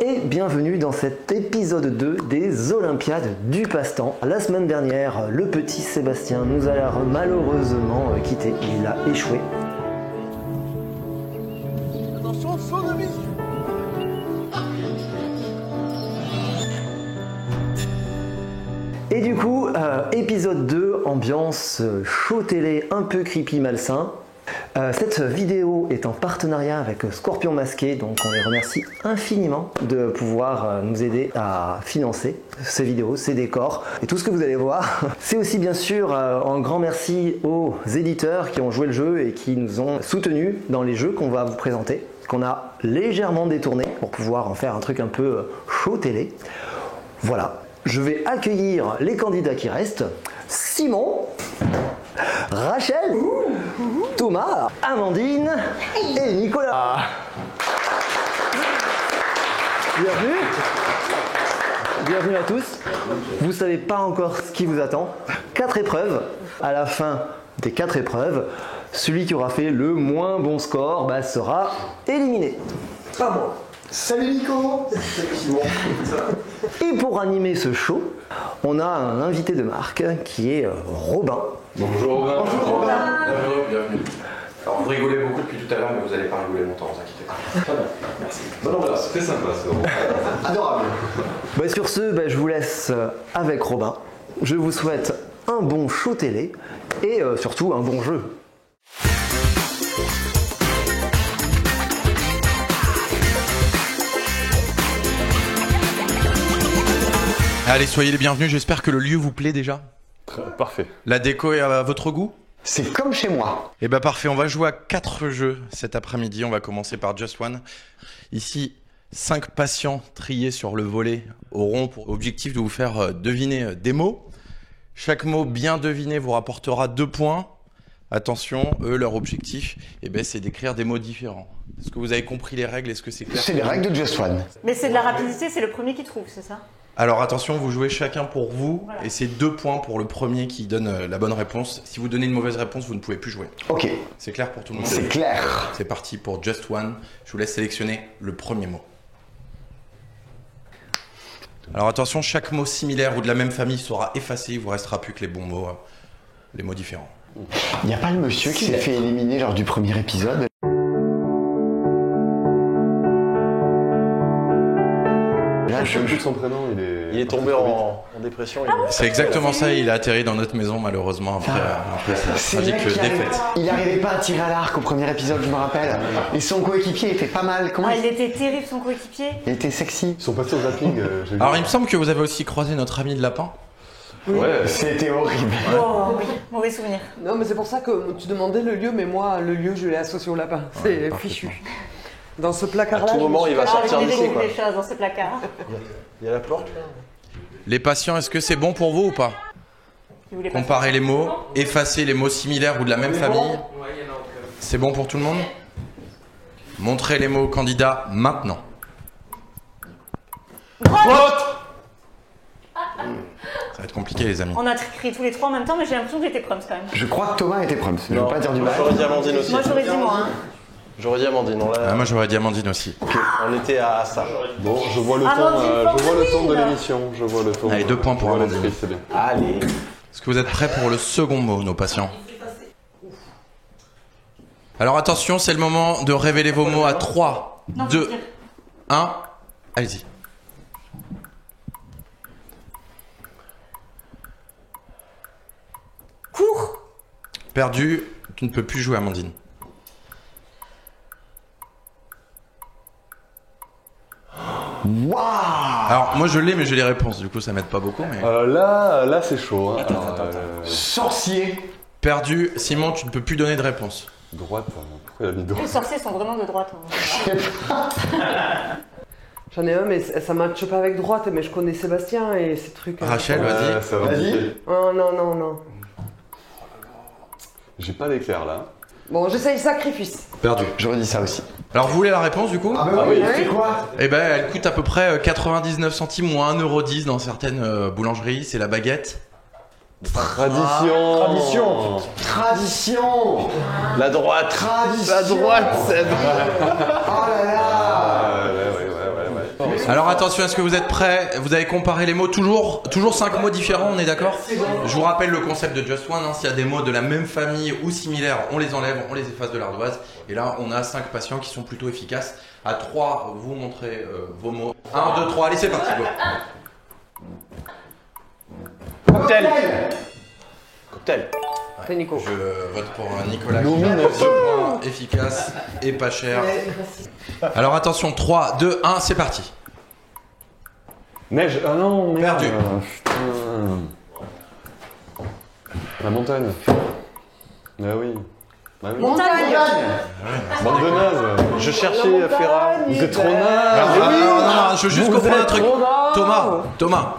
et bienvenue dans cet épisode 2 des Olympiades du passe-temps. La semaine dernière, le petit Sébastien nous a malheureusement quitté, il a échoué. Attention, saut de mise. Et du coup, épisode 2, ambiance show télé un peu creepy malsain. Cette vidéo est en partenariat avec Scorpion Masqué, donc on les remercie infiniment de pouvoir nous aider à financer ces vidéos, ces décors et tout ce que vous allez voir. C'est aussi bien sûr un grand merci aux éditeurs qui ont joué le jeu et qui nous ont soutenus dans les jeux qu'on va vous présenter, qu'on a légèrement détournés pour pouvoir en faire un truc un peu show télé. Voilà, je vais accueillir les candidats qui restent. Simon, Rachel, Thomas, Amandine et Nicolas. Bienvenue. Bienvenue à tous. Vous ne savez pas encore ce qui vous attend. 4 épreuves. À la fin des 4 épreuves, celui qui aura fait le moins bon score sera éliminé. Pas moi. Salut Nico. Et pour animer ce show, on a un invité de marque qui est Robin. Bonjour Robin. Bonjour Robin. Bienvenue. Alors vous rigolez beaucoup depuis tout à l'heure, mais vous n'allez pas rigoler longtemps, vous inquiétez pas. Très bien, merci. Non, voilà, c'est très sympa, c'est vraiment adorable. Sur ce, je vous laisse avec Robin. Je vous souhaite un bon show télé et surtout un bon jeu. Allez, soyez les bienvenus, j'espère que le lieu vous plaît déjà. Parfait. La déco est à votre goût? C'est comme chez moi. Eh ben parfait, on va jouer à 4 jeux cet après-midi, on va commencer par Just One. Ici, 5 patients triés sur le volet auront pour objectif de vous faire deviner des mots. Chaque mot bien deviné vous rapportera 2 points. Attention, eux, leur objectif, c'est d'écrire des mots différents. Est-ce que vous avez compris les règles? Est-ce que c'est clair? C'est les règles de Just One. Mais c'est de la rapidité, c'est le premier qui trouve, c'est ça? Alors attention, vous jouez chacun pour vous, et c'est 2 points pour le premier qui donne la bonne réponse. Si vous donnez une mauvaise réponse, vous ne pouvez plus jouer. Ok. C'est clair pour tout le monde? C'est clair. C'est parti pour Just One. Je vous laisse sélectionner le premier mot. Alors attention, chaque mot similaire ou de la même famille sera effacé, il vous restera plus que les bons mots, les mots différents. Il n'y a pas le monsieur qui s'est fait éliminer lors du premier épisode? Je sais plus de son prénom, il est tombé en dépression. C'est exactement ça, il a atterri dans notre maison malheureusement après sa tragique défaite. Il n'arrivait pas à tirer à l'arc au premier épisode, je me rappelle. Et son coéquipier était pas mal. Comment il était terrible son coéquipier. Il était sexy. Ils sont passés au zapping. Alors il me semble que vous avez aussi croisé notre ami de lapin. Oui. Ouais. C'était horrible. Oh oui, mauvais souvenir. Non mais c'est pour ça que tu demandais le lieu, mais moi le lieu je l'ai associé au lapin, c'est fichu. Dans ce placard-là. À tout moment il va sortir d'ici. d'ici quoi. Des choses dans ce placard. Il y a la porte là. Les patients, est-ce que c'est bon pour vous ou pas? Comparer les mots, effacer les mots similaires ou de la même famille. C'est bon pour tout le monde? Montrez les mots aux candidats maintenant. Ça va être compliqué les amis. On a écrit tous les 3 en même temps, mais j'ai l'impression que j'étais prums quand même. Je crois que Thomas était prompt. Je veux pas dire du mal. J'aurais dit Amandine aussi. Moi j'aurais dit moi. J'aurais dit Amandine. Moi j'aurais dit Amandine aussi. On était à ça. Bon, je vois le Amandine, ton de l'émission. Je vois le ton. Allez, 2 points pour Amandine. C'est bien. Allez. Est-ce que vous êtes prêts pour le second mot, nos patients? Alors attention, c'est le moment de révéler vos mots à 3, 2, 1. Allez-y. Cours. Perdu, tu ne peux plus jouer, Amandine. Waouh. Alors moi je l'ai, mais j'ai les réponses, du coup ça m'aide pas beaucoup. Mais... Là c'est chaud. Hein. Sorcier. Perdu, Simon, tu ne peux plus donner de réponse. Droite. Pourquoi il a mis droite? Les sorciers sont vraiment de droite. J'en ai un mais ça matche pas avec droite, mais je connais Sébastien et ces trucs. Rachel, vas-y. Ça va vite. Oh non. J'ai pas l'éclair là. Bon, j'essaye sacrifice. Perdu. J'aurais dit ça aussi. Alors vous voulez la réponse du coup? Oui, c'est quoi? Elle coûte à peu près 99 centimes ou 1,10 € dans certaines boulangeries, c'est la baguette. Tradition. Tradition. La droite. Tradition. La droite, c'est... Oh là là. Ouais. Alors attention, est-ce que vous êtes prêts? Vous avez comparé les mots, toujours 5 mots différents, on est d'accord? Je vous rappelle le concept de Just One, hein, s'il y a des mots de la même famille ou similaires, on les enlève, on les efface de l'ardoise. Et là, on a 5 patients qui sont plutôt efficaces. À 3, vous montrez vos mots. 1, 2, 3, allez c'est parti, go. Cocktail. Cocktail. C'est Nico. Je vote pour Nicolas qui a 2 points, efficace et pas cher. Alors attention, 3, 2, 1, c'est parti. Neige. Ah non, merde. Perdu. Putain. La montagne. Ah oui. Bah oui. Montagne. Bande de nazes. Je cherchais Ferra. Vous êtes trop nazes. Non, je veux juste Vous comprendre un êtes truc. trop nazes. Thomas,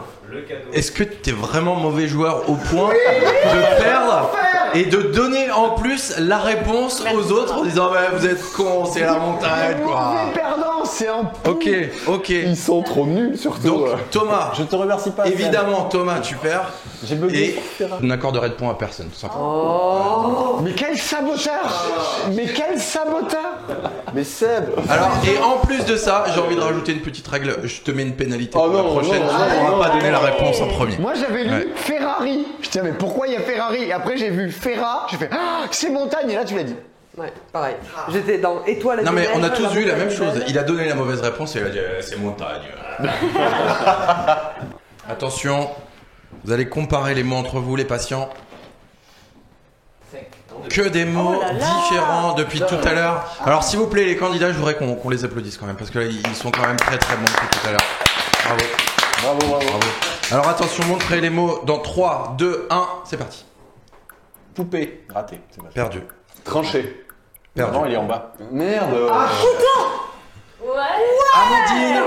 est-ce que t'es vraiment mauvais joueur au point de perdre et de donner en plus la réponse aux autres en disant bah, vous êtes cons, c'est la montagne quoi. Perdant, c'est un... Ok. Ils sont trop nuls surtout. Donc Thomas, Je te remercie pas. évidemment Thomas tu perds J'ai bugué. et je n'accorderai de points à personne tout simplement. Oh. Mais quel saboteur! Mais quel saboteur! Mais Seb. Alors et en plus de ça, j'ai envie de rajouter une petite règle, je te mets une pénalité Oh pour la non, prochaine, non, tu non, ne pourras non, pas non, donner la réponse en premier. Moi j'avais lu Ouais. Ferrari. Je disais mais pourquoi il y a Ferrari? Et après j'ai vu Ferra, j'ai fait ah c'est montagne et là tu l'as dit. Ouais, pareil. J'étais dans étoile. Non mais on a tous vu la même montagne, chose. Il a donné la mauvaise réponse et il a dit c'est montagne. Attention, vous allez comparer les mots entre vous les patients. Que des mots Oh là là. différents depuis tout à l'heure. Alors s'il vous plaît les candidats, je voudrais qu'on les applaudisse quand même parce que là ils sont quand même très très bons depuis tout à l'heure. Bravo. Bravo. Alors attention, montrez les mots dans 3, 2, 1, c'est parti. Poupée. Raté. Perdu. Tranché. Perdu. Non, il est en bas. Merde. Ouais. Amandine.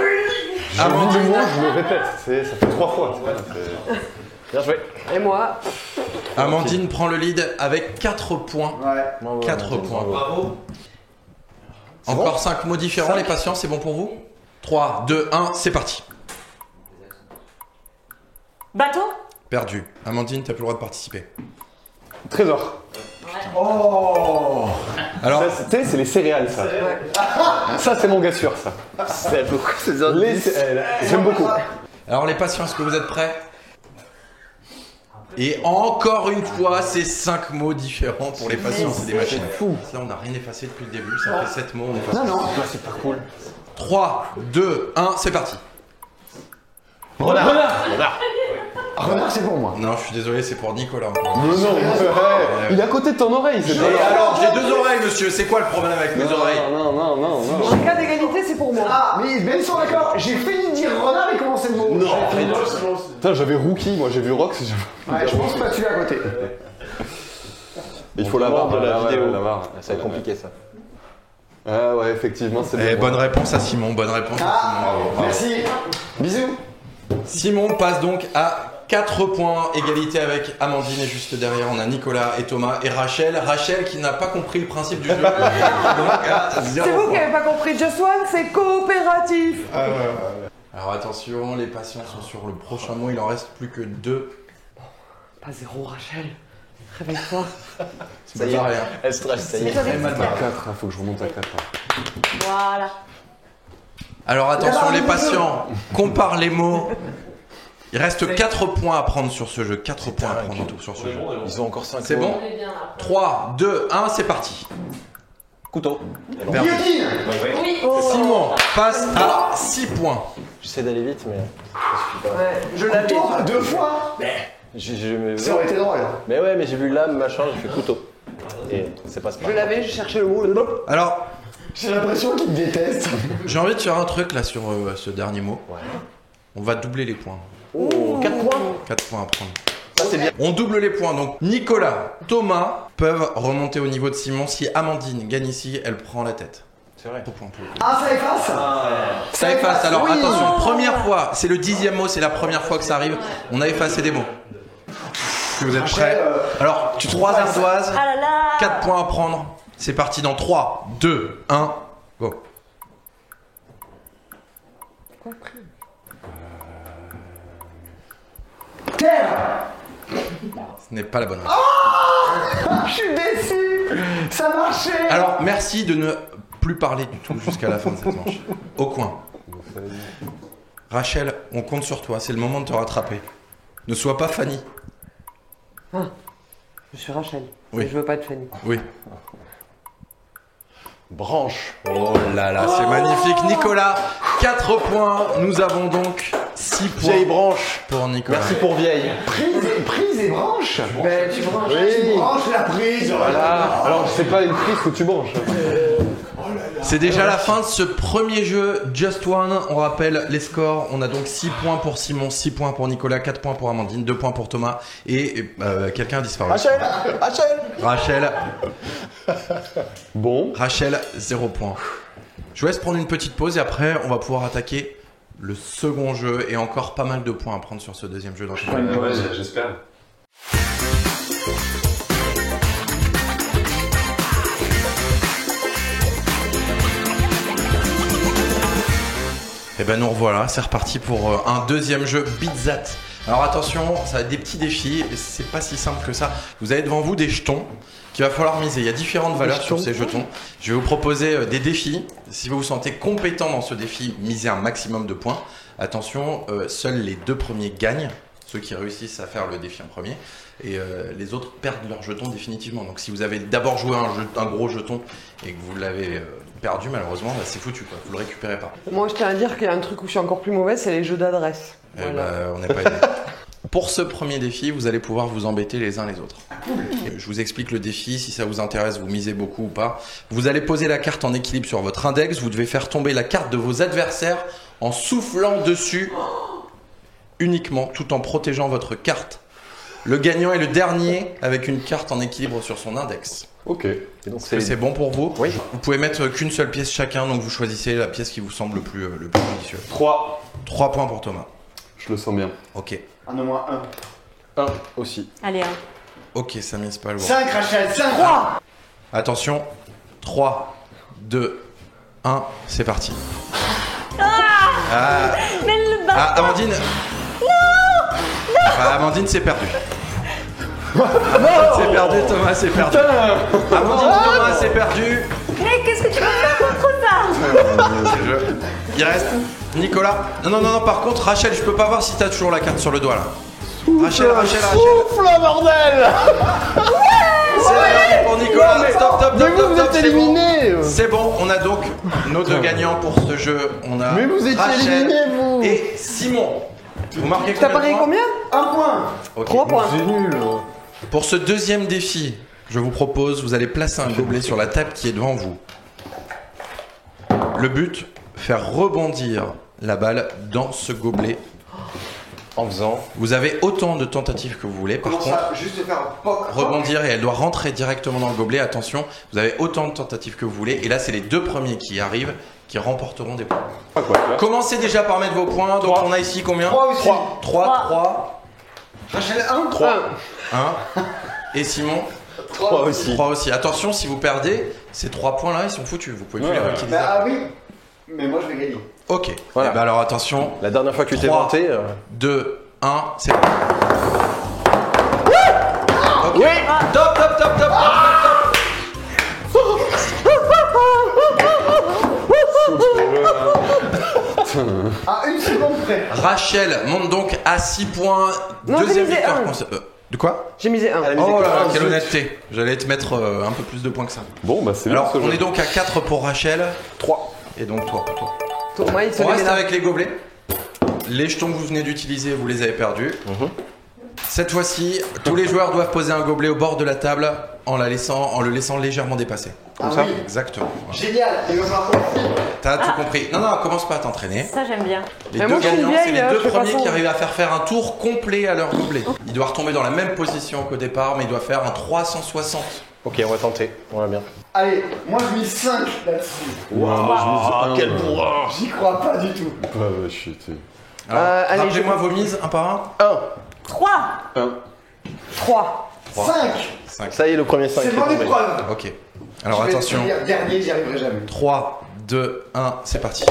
Amandine, je me répète. Ça fait 3 fois. Bien joué. Et moi, Amandine prend le lead avec 4 points. 4 points. Bravo. Encore 5 mots différents, les patients, c'est bon pour vous? 3, 2, 1, c'est parti. Bateau. Perdu. Amandine, t'as plus le droit de participer. Trésor. Alors, Ça, c'est les céréales, ça. Ça, c'est mon gars sûr, ça. C'est beaucoup, j'aime beaucoup. alors les patients, est-ce que vous êtes prêts? Et encore une fois, c'est 5 mots différents pour les patients, c'est des machines. Là, on n'a rien effacé depuis le début, ça fait 7 mots, on efface. Non. C'est pas cool. 3, 2, 1, c'est parti. Renard c'est pour moi. Non, je suis désolé, c'est pour Nicolas. encore. Mais non, il est à côté de ton oreille, c'est Et pas... alors, j'ai 2 oreilles, monsieur, c'est quoi le problème avec mes oreilles? Non. en cas d'égalité, c'est pour moi. Ah mais même sont d'accord, j'ai failli dire renard et commencer le mot. Non. Putain, j'avais Rookie, moi j'ai vu Rox. Ouais, je pense pas tu es à côté. Il faut l'avoir de la vidéo. Ça va être compliqué ça. Ah ouais, effectivement, c'est Eh, bien. bonne réponse à Simon, bonne réponse à Simon. Bravo. Merci. Bisous. Simon passe donc à 4 points, égalité avec Amandine et juste derrière on a Nicolas et Thomas et Rachel. Rachel qui n'a pas compris le principe du jeu. Donc à 0 C'est vous qui points. n'avez pas compris. Just One, c'est coopératif. Alors attention, les patients sont sur le prochain mot, il en reste plus que 2. Pas 0, Rachel. Réveille-toi. C'est pas rien. Elle stresse, ça y est. Très mal barré. 4, faut que je remonte à 4. Voilà. Alors attention les patients, compare les mots. Il reste 4 points à prendre sur ce jeu, 4 points à prendre en tout sur ce jeu. Ils ont encore 5 C'est bon? 3, 2, 1, c'est parti. Couteau. Perdu. Guillotine. Oui. Simon passe à 6 points. J'essaie d'aller vite, mais. Ouais, je l'avais. Toi, 2 fois. Ça aurait été drôle. Mais ouais, mais j'ai vu lame, machin, j'ai fait couteau. Et c'est pas Je l'avais, j'ai cherché le mot. Alors, J'ai l'impression qu'il me déteste. j'ai envie de faire un truc là sur ce dernier mot. Ouais. On va doubler les points. Oh, 4 points. 4 points à prendre. Ça, c'est bien. On double les points. Donc Nicolas, Thomas peuvent remonter au niveau de Simon. Si Amandine gagne ici, elle prend la tête. C'est vrai. 3 points pour le coup. Ah ça efface. Ça efface. Alors oui. attention, première fois, c'est le 10e mot, c'est la première fois que ça arrive. On a effacé des mots. Est-ce que vous êtes prêts? Alors, 3 ardoises, Ah là là. 4 points à prendre. C'est parti dans 3, 2, 1, go. Terre. Ce n'est pas la bonne réponse. Je suis déçu. Ça marchait. Alors, merci de ne plus parler du tout jusqu'à la fin de cette manche. Au coin. Rachel, on compte sur toi, c'est le moment de te rattraper. Ne sois pas Fanny. Je suis Rachel. Oui. Mais je veux pas être Fanny. Oui. Branche. Oh là là, c'est magnifique. Nicolas, 4 points. Nous avons donc 6 points Vieille branche. pour Nicolas. Merci pour vieille. Prise et branche. Ben, tu branches. Tu branches la prise. Voilà. Alors, c'est pas une prise que tu branches. C'est déjà la fin de ce premier jeu Just One. On rappelle les scores. On a donc 6 points pour Simon, 6 points pour Nicolas, 4 points pour Amandine, 2 points pour Thomas et quelqu'un a disparu. Rachel. Bon. Rachel, 0 points. Je vous laisse prendre une petite pause et après on va pouvoir attaquer le second jeu et encore pas mal de points à prendre sur ce deuxième jeu. Ouais, j'espère. Et ben nous revoilà, c'est reparti pour un deuxième jeu Bitzat. Alors attention, ça va être des petits défis et c'est pas si simple que ça. Vous avez devant vous des jetons qu'il va falloir miser. Il y a différentes valeurs sur ces jetons. Je vais vous proposer des défis. Si vous vous sentez compétent dans ce défi, misez un maximum de points. Attention, seuls les 2 premiers gagnent. Ceux qui réussissent à faire le défi en premier. Et les autres perdent leur jeton définitivement. Donc si vous avez d'abord joué un gros jeton et que vous l'avez perdu, malheureusement, bah, c'est foutu, quoi. Vous le récupérez pas. Moi, je tiens à dire qu'il y a un truc où je suis encore plus mauvaise, c'est les jeux d'adresse. Eh Voilà. ben, on n'est pas aidé. Pour ce premier défi, vous allez pouvoir vous embêter les uns les autres. Je vous explique le défi, si ça vous intéresse, vous misez beaucoup ou pas. Vous allez poser la carte en équilibre sur votre index, vous devez faire tomber la carte de vos adversaires en soufflant dessus uniquement, tout en protégeant votre carte. Le gagnant est le dernier avec une carte en équilibre sur son index. Ok. Et donc Est-ce que c'est bon pour vous? Oui. Vous pouvez mettre qu'une seule pièce chacun, donc vous choisissez la pièce qui vous semble le plus judicieux. 3. 3 points pour Thomas. Je le sens bien. Ok. Un au moins un. 1 aussi. Allez, hein. Ok, ça mise pas lourd. 5 Rachel, 5. Attention, 3, 2, 1, c'est parti. Mais le bas. Amandine. Non. Amandine, c'est perdu. C'est perdu, Thomas, c'est perdu. Amandine, Thomas, c'est perdu. Mais qu'est-ce que tu vas faire contre ça? C'est le jeu. Il reste Nicolas. Non, par contre, Rachel, je peux pas voir si t'as toujours la carte sur le doigt là. Rachel. Souffle, bordel. C'est perdu pour Nicolas. Stop, Mais vous êtes c'est éliminé. bon. C'est bon, on a donc nos 2 gagnants pour ce jeu. On a Mais vous étiez Rachel éliminés, vous. et Simon. Vous marquez T'as combien de parié points? combien? 1 point. Ok. 3 points. C'est nul. Pour ce deuxième défi, je vous propose, vous allez placer un gobelet sur la table qui est devant vous. Le but, faire rebondir la balle dans ce gobelet. En faisant. Vous avez autant de tentatives que vous voulez. Par Comment contre, ça? Juste faire un poc. rebondir et elle doit rentrer directement dans le gobelet. Attention, vous avez autant de tentatives que vous voulez. Et là, c'est les 2 premiers qui arrivent qui remporteront des points. Commencez déjà par mettre vos points. Donc on a ici combien? 3 aussi. 3. Rachel, 1. 3. 1. Et Simon? 3 aussi. 3 aussi. Attention, si vous perdez, ces 3 points là, ils sont foutus. Vous pouvez plus les réutiliser. Bah, ah oui. Mais moi, je vais gagner. Ok. Voilà. Eh ben alors attention. La dernière fois que tu t'es 3, vanté. 2, 1, c'est parti. Ok. Top. À 1 seconde près. Rachel monte donc à 6 points. Non, j'ai Deuxième misé victoire. un. De quoi? J'ai misé 1. Oh là là, quelle zut. honnêteté. J'allais te mettre un peu plus de points que ça. Bon, bah c'est bien Alors, ce on jeu. est donc à 4 pour Rachel. 3. Et donc toi. Thomas, il se On les reste met là. avec les gobelets. Les jetons que vous venez d'utiliser, vous les avez perdus. Cette fois-ci, tous les joueurs doivent poser un gobelet au bord de la table en le laissant légèrement dépasser. Ah ça oui. Exactement. Voilà. Génial. Il va falloir qu'on le fasse. T'as tout compris. Non, commence pas à t'entraîner. Ça, j'aime bien. Les Mais deux moi, je suis gagnants, c'est vieille, les 2 je fais pas premiers ça. qui arrivent à faire un tour complet à leur gobelet. Ils doivent retomber dans la même position qu'au départ, mais ils doivent faire un 360. Ok, on va tenter. On va bien. Allez, moi, je mise 5 là-dessus. Quel bourrin. J'y crois pas du tout. Ouais, shit. Alors, allez, rappelez-moi vos mises, un par un. 1. 3. 3. 5. Ça y est, le premier 5 C'est mon épreuve. Ok. Alors Je vais attention. finir dernier, j'y arriverai jamais. 3, 2, 1, c'est parti.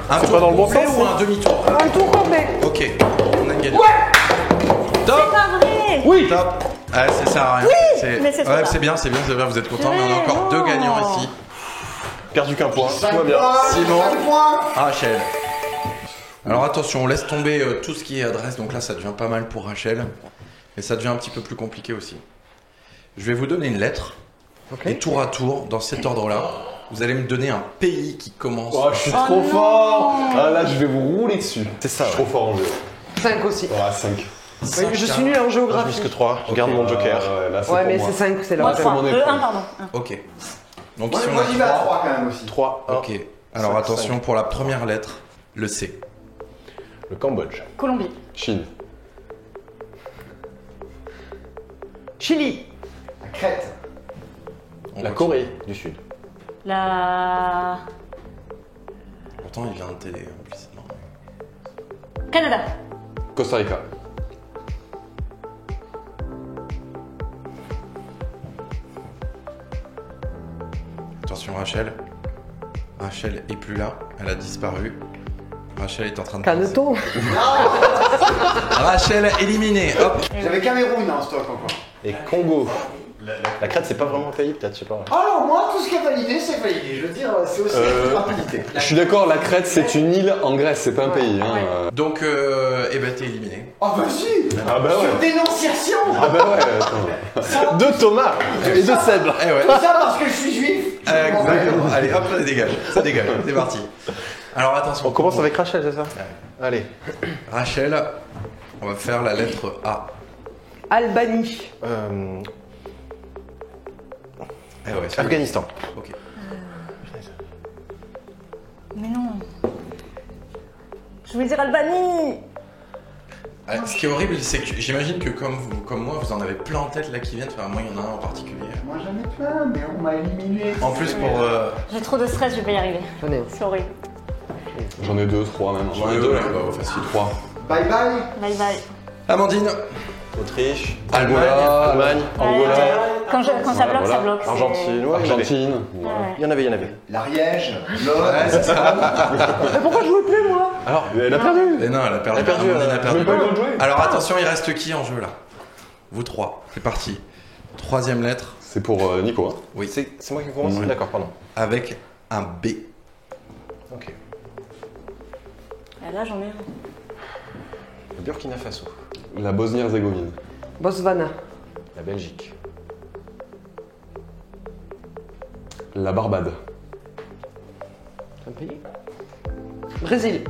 Un C'est tour pas dans le bon complet sens, ou un demi-tour? Un tour complet. Ok, on a gagné. Top. Pas vrai. Oui. Top. Ah, ça sert à rien. mais c'est trop ouais, tard. c'est bien, vous êtes contents, mais on a encore 2 gagnants ici. perdu qu'un point. Tout va bien. Simon, Rachel. Alors attention, on laisse tomber tout ce qui est adresse. Donc là, ça devient pas mal pour Rachel. Et ça devient un petit peu plus compliqué aussi. Je vais vous donner une lettre. Et tour à tour, dans cet ordre-là, vous allez me donner un pays qui commence. Oh, je suis trop fort. Ah là, je vais vous rouler dessus. C'est ça. Je suis trop fort en jeu. 5 aussi. Ouais, 5. Oui, je suis nul en géographie. Je mise que 3. Je garde mon joker. Là, Ouais, mais c'est 5, c'est Moi, la 3. mon 1, épreuve. pardon. Ok. Donc Moi, ici, on moi a j'y vais à 3. 3 quand même aussi. 3. Ok. Alors 5, attention 5. pour la première lettre, le C. Le Cambodge. Colombie. Chine. Chili. La Crète. On La continue. Corée du Sud. La... Pourtant, il vient de télé en plus. Non. Canada. Costa Rica. Attention Rachel. Rachel est plus là, elle a disparu. Rachel est en train de Caneton. Rachel éliminée, hop. J'avais Cameroun en stock encore. Et Congo. La Crète, c'est pas vraiment un pays, peut-être, je sais pas. Alors moi, tout ce qui est validé, c'est validé. Je veux dire, c'est aussi la rapidité. Je suis d'accord, la Crète, c'est une île en Grèce, c'est pas un pays. Hein. Donc, eh ben t'es éliminé. Oh bah si. Ah bah ouais. Sur dénonciation. Ah bah ouais, attends. De Thomas et de Seb. Eh ouais. Tout ça parce que je suis juif. Exactement. Allez, hop, ça dégage. Ça dégage. C'est parti. Alors attention. On commence avec Rachel, c'est ça? Allez. Rachel, on va faire la lettre A. Albanie. Eh ouais, c'est Afghanistan. Ok. Mais non. Je voulais dire Albanie. Ce qui est horrible, c'est que j'imagine que comme moi, vous en avez plein en tête là qui viennent. Enfin, moi, il y en a un en particulier. Moi j'en ai plein, mais on m'a éliminé. En plus, pour. J'ai trop de stress, je vais pas y arriver. J'en ai. C'est horrible. J'en ai 2, 3 même. J'en ai 2 là, bah, facile. 3. Bye bye. Bye bye. Amandine. Autriche. Allemagne. Allemagne. Angola. Quand ça bloque, ça bloque. c'est- Argentine. Ouais, Argentine. Ouais. Il y en avait. L'Ariège, l'Or. Ouais, c'est ça. Mais pourquoi je jouais plus, moi? Alors, elle a perdu. Et non, elle a perdu. Elle a perdu, Amandine a elle a perdu. même pas le droit de jouer. Alors attention, il reste qui en jeu là? Vous trois. C'est parti. Troisième lettre C'est pour Nico. Hein. Oui. C'est moi qui commence. D'accord, pardon. avec un B. Ok. Ah, là, j'en ai un. Le Burkina Faso. La Bosnie-Herzégovine. Botswana. La Belgique. La Barbade. C'est un pays. Brésil.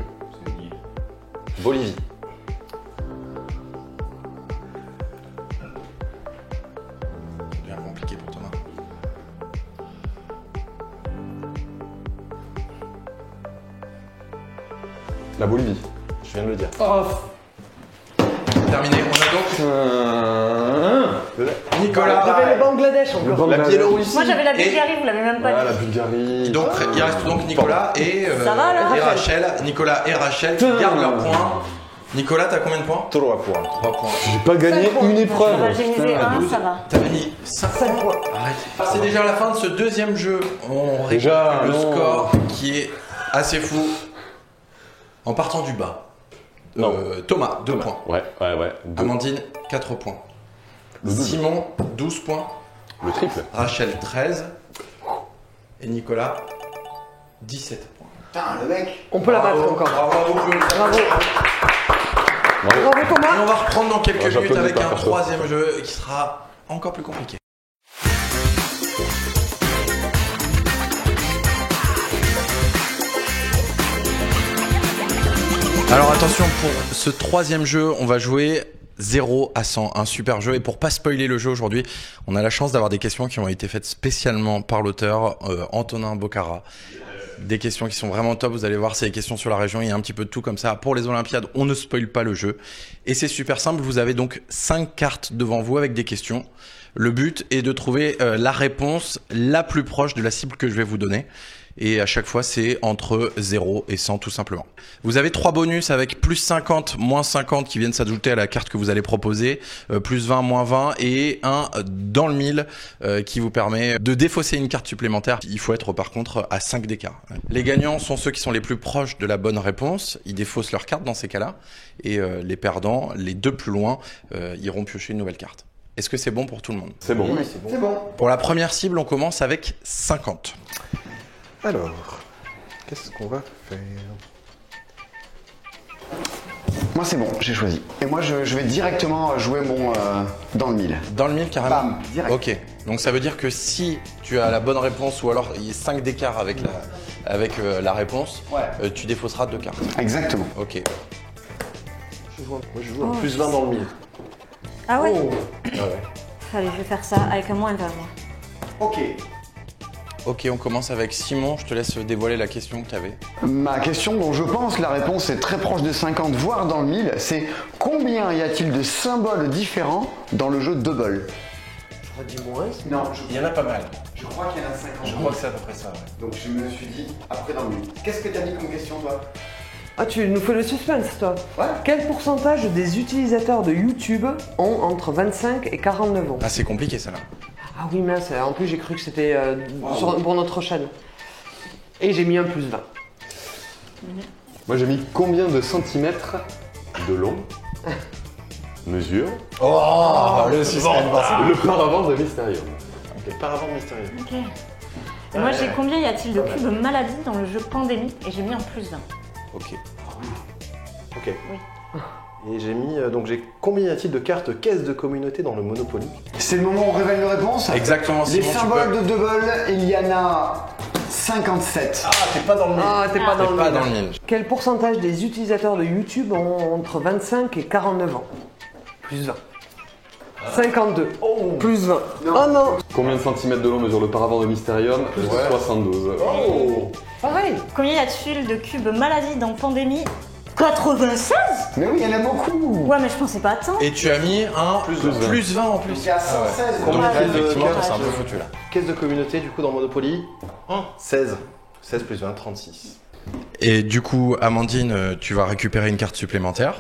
Bolivie. C'est bien compliqué pour Thomas. La Bolivie. Je viens de le dire. Terminé. On a donc Nicolas. J'avais le Bangladesh encore. La Biélorussie. Moi, j'avais la Et- Bulgarie, vous l'avez même pas Ah, dit. la Bulgarie. Donc il reste donc Nicolas et, Ça va, là et Rachel. Nicolas et Rachel qui gardent leurs points. Nicolas, t'as combien de points? 3 points. 3 points. J'ai pas gagné 5 points. une Ça épreuve. va, j'ai misé un, 12. ça va. T'as mis 5 points. Arrête. C'est déjà la fin de ce deuxième jeu. On Déjà, récupère le non. score qui est assez fou. En partant du bas. Non. Thomas, 2 points. Ouais. Deux. Amandine, 4 points. Le double. Simon, 12 points. Le triple. Rachel, 13. Et Nicolas, 17 points. Putain, le mec. On peut la battre encore. Bravo, Bravo. Bravo. Bravo Et Thomas. on va reprendre dans quelques Ouais, minutes j'applaudis avec pas, un perso. troisième jeu qui sera encore plus compliqué. Alors attention, pour ce troisième jeu, on va jouer 0 à 100, un super jeu. Et pour pas spoiler le jeu aujourd'hui, on a la chance d'avoir des questions qui ont été faites spécialement par l'auteur Antonin Bocara. Des questions qui sont vraiment top, vous allez voir, c'est des questions sur la région, il y a un petit peu de tout comme ça. Pour les Olympiades, on ne spoile pas le jeu. Et c'est super simple, vous avez donc 5 cartes devant vous avec des questions. Le but est de trouver la réponse la plus proche de la cible que je vais vous donner. Et à chaque fois, c'est entre 0 et 100 tout simplement. Vous avez 3 bonus avec plus 50, moins 50 qui viennent s'ajouter à la carte que vous allez proposer, plus 20, moins 20 et un dans le 1000 qui vous permet de défausser une carte supplémentaire. Il faut être par contre à 5 d'écart. Les gagnants sont ceux qui sont les plus proches de la bonne réponse. Ils défaussent leur carte dans ces cas-là. Et les perdants, les deux plus loin, iront piocher une nouvelle carte. Est-ce que c'est bon pour tout le monde? C'est bon. C'est bon. Pour la première cible, on commence avec 50. Alors, qu'est-ce qu'on va faire? Moi c'est bon, j'ai choisi. Et moi je vais directement jouer mon dans le mille. Dans le mille, carrément. Bam, direct. Ok. Donc ça veut dire que si tu as la bonne réponse ou alors il y a 5 d'écart avec la réponse, Ouais. tu défausseras 2 cartes. Exactement. Ok. Moi je joue un plus 20 dans le 1000. Ah ouais Ah ouais. Allez, je vais faire ça avec un moins 20, moi. Ok. Ok, on commence avec Simon. Je te laisse dévoiler la question que tu avais. Ma question dont je pense la réponse est très proche de 50, voire dans le 1000, c'est combien y a-t-il de symboles différents dans le jeu Double? J'aurais dit moins. Non, Il y en a pas mal. je crois qu'il y en a 50. Je crois que c'est à peu près ça. Ouais. Donc je me suis dit, après dans le 1000. Qu'est-ce que t'as mis comme question toi? Ah, tu nous fais le suspense, toi. Ouais. Quel pourcentage des utilisateurs de YouTube ont entre 25 et 49 ans? Ah, c'est compliqué ça là. Ah oui, mince, en plus j'ai cru que c'était pour notre chaîne. Et j'ai mis un plus 20. Moi j'ai mis combien de centimètres de long mesure Oh, le suspense. le paravent de Mysterium? Les paravents mystérieux. Ok. Et moi, j'ai combien y a-t-il de cubes maladie dans le jeu Pandémie? Et j'ai mis en plus 20. Ok. Ok. Et j'ai mis. Donc j'ai combien y a-t-il de cartes caisse de communauté dans le Monopoly? C'est le moment où on révèle nos réponses. Exactement, Les Simon, tu symboles peux. de Double, il y en a 57. Ah, t'es pas dans le 1000. Ah, t'es pas dans le Pas mille. dans le mille. Quel pourcentage des utilisateurs de YouTube ont entre 25 et 49 ans? Plus 20. 52. Plus 20. Oh non. Combien de centimètres de long mesure le paravent de Mysterium? 72. Oh Pareil. Combien y a-t-il de cubes maladie dans Pandémie? 96? Mais oui, il y en a beaucoup. Ouais, mais je pensais pas à tant. Et tu as mis un plus 20 en plus. Il y a 116. Donc Ouais, effectivement, de c'est un peu cartes. foutu là. Caisse de communauté du coup dans Monopoly 16. 16 plus 20, 36. Et du coup, Amandine, tu vas récupérer une carte supplémentaire.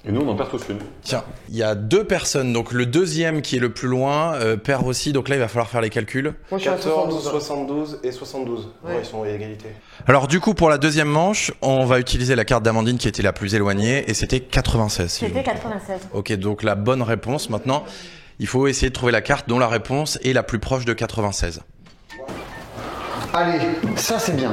Et nous on en perd tous une. Tiens, il y a 2 personnes, donc le deuxième qui est le plus loin perd aussi, donc là il va falloir faire les calculs. Moi je suis à 14, 72. 72 et 72. Ouais. Ouais, ils sont à égalité. Alors du coup, pour la deuxième manche, on va utiliser la carte d'Amandine qui était la plus éloignée et c'était 96. si je C'était me trompe pas. 96. Ok, donc la bonne réponse maintenant, il faut essayer de trouver la carte dont la réponse est la plus proche de 96. Allez, ça c'est bien.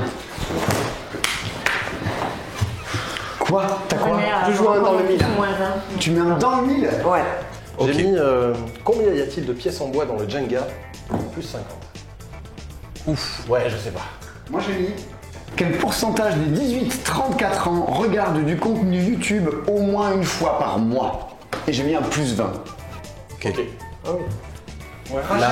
Quoi? T'as quoi? Je joue un dans le mille. Moins 20. Tu mets un dans le 1000? Ouais. Ok. J'ai mis combien y a-t-il de pièces en bois dans le Jenga? Plus 50. Ouf. Ouais, je sais pas. Moi j'ai mis. Quel pourcentage des 18-34 ans regarde du contenu YouTube au moins une fois par mois? Et j'ai mis un plus 20. Ok. Là,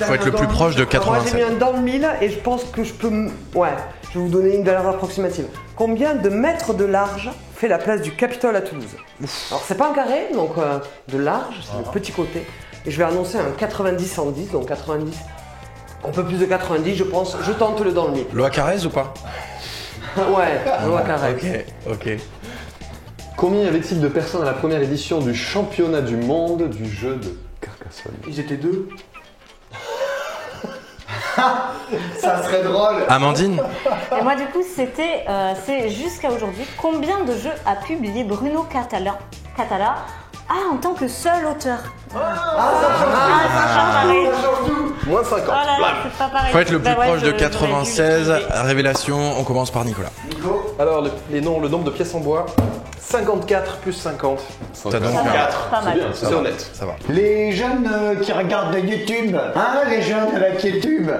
Faut être le plus proche de Moi j'ai 96. mis un dans le 1000 et je pense que je peux... Ouais, je vais vous donner une valeur approximative. Combien de mètres de large fait la place du Capitole à Toulouse? Alors c'est pas un carré, donc de large, c'est le petit côté. Et je vais annoncer un 90-110, donc 90. Un peu plus de 90, je pense. Je tente le dans le 1000. Loi Carrez ou pas? Ouais, loi carré. Ok. Combien y avait-il de personnes à la première édition du championnat du monde du jeu de Carcassonne? Ils étaient deux. Ça serait drôle. Amandine? Et moi, du coup, c'est jusqu'à aujourd'hui. Combien de jeux a publié Bruno Catala en tant que seul auteur? Ça change pareil. Moins 50. Oh là là, c'est pas pareil. Faut être le plus Bah ouais, proche de j'aurais dû 96. l'utiliser. Révélation, on commence par Nicolas. Alors, le nombre de pièces en bois 54 plus 50. T'as donc un- 4. Pas mal. bien, C'est honnête. Ça va. Les jeunes qui regardent de YouTube, hein, les jeunes avec YouTube.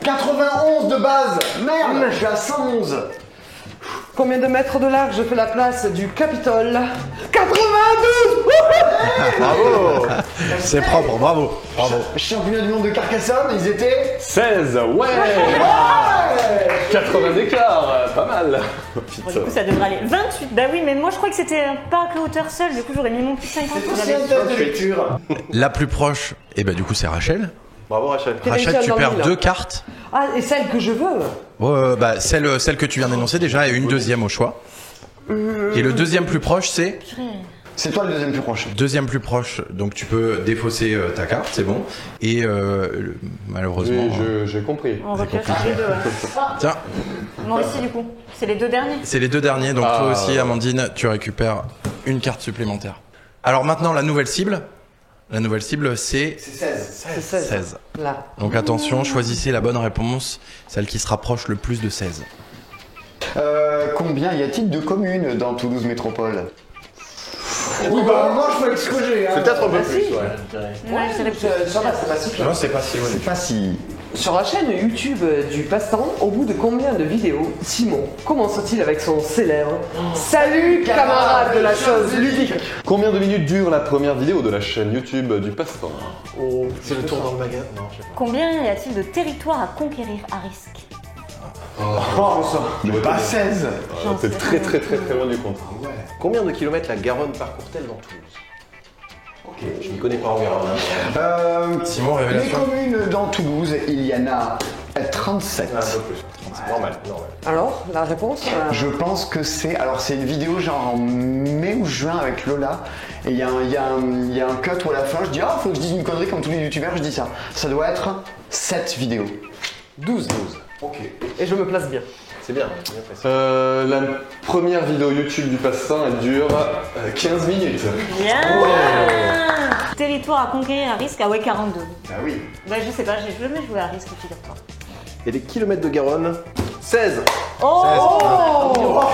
91 de base. Merde, je suis à 111. Combien de mètres de large fait la place du Capitole? 92. Bravo. C'est propre, bravo. Bravo. Championnat du monde de Carcassonne, ils étaient 16, ouais 80 d'écart, pas mal. Bon, du coup, ça devrait aller. 28. Bah oui, mais moi, je crois que c'était pas que l'auteur seul. Du coup, j'aurais mis mon plus 50. aussi un test de lecture. La plus proche, et bah du coup c'est Rachel. Bravo Rachel. Quelle Rachel, échelle tu dans le perds mille, 2 hein. cartes. Ah, et celle que je veux? Bah celle que tu viens d'énoncer déjà et une deuxième au choix. Et le deuxième plus proche c'est C'est toi le deuxième plus proche. deuxième plus proche, donc tu peux défausser ta carte, c'est bon. Et malheureusement, Oui, j'ai compris. On repioche les deux. Ouais. tiens, Moi aussi, du coup. C'est les deux derniers. c'est les 2 derniers, donc toi aussi, ouais. Amandine, tu récupères une carte supplémentaire. Alors maintenant, la nouvelle cible, La nouvelle cible, c'est C'est 16. C'est 16. 16. Là. Donc attention, choisissez la bonne réponse, celle qui se rapproche le plus de 16. Combien y a-t-il de communes dans Toulouse Métropole? Oui, bah, moi je peux excuser. C'est peut-être un peu plus, ouais. Ouais, je dirais plus. Ça va, c'est pas si pire. Non, c'est pas si C'est pas si... Sur la chaîne YouTube du Passe-Temps, au bout de combien de vidéos, Simon commence-t-il avec son célèbre « Salut camarades de la chose ludique ». Combien de minutes dure la première vidéo de la chaîne YouTube du Passe-Temps? C'est le tour dans le magasin. Non, je sais pas. Combien y a-t-il de territoires à conquérir à risque? Pas 16. J'en sais C'est très loin du compte. Combien de kilomètres la Garonne parcourt-elle dans Toulouse? Ok, je m'y connais pas en Garonne. Simon, Les révélation. communes dans Toulouse, il y en a 37. Un peu plus. C'est normal, normal. Alors, la réponse Je pense que c'est... Alors c'est une vidéo genre en mai ou juin avec Lola. Et il y a un cut où à la fin je dis « Ah, faut que je dise une connerie comme tous les youtubeurs, je dis ça ». Ça doit être 7 vidéos. 12. Ok, Et je me place bien. c'est bien précis. La première vidéo YouTube du Passe-Temps, elle dure 15 minutes. Bien. Territoire à conquérir à risque, ah ouais, 42. Ah oui. Bah je sais pas, j'ai jamais joué à risque, figure-toi. Et les kilomètres de Garonne? 16. Oh,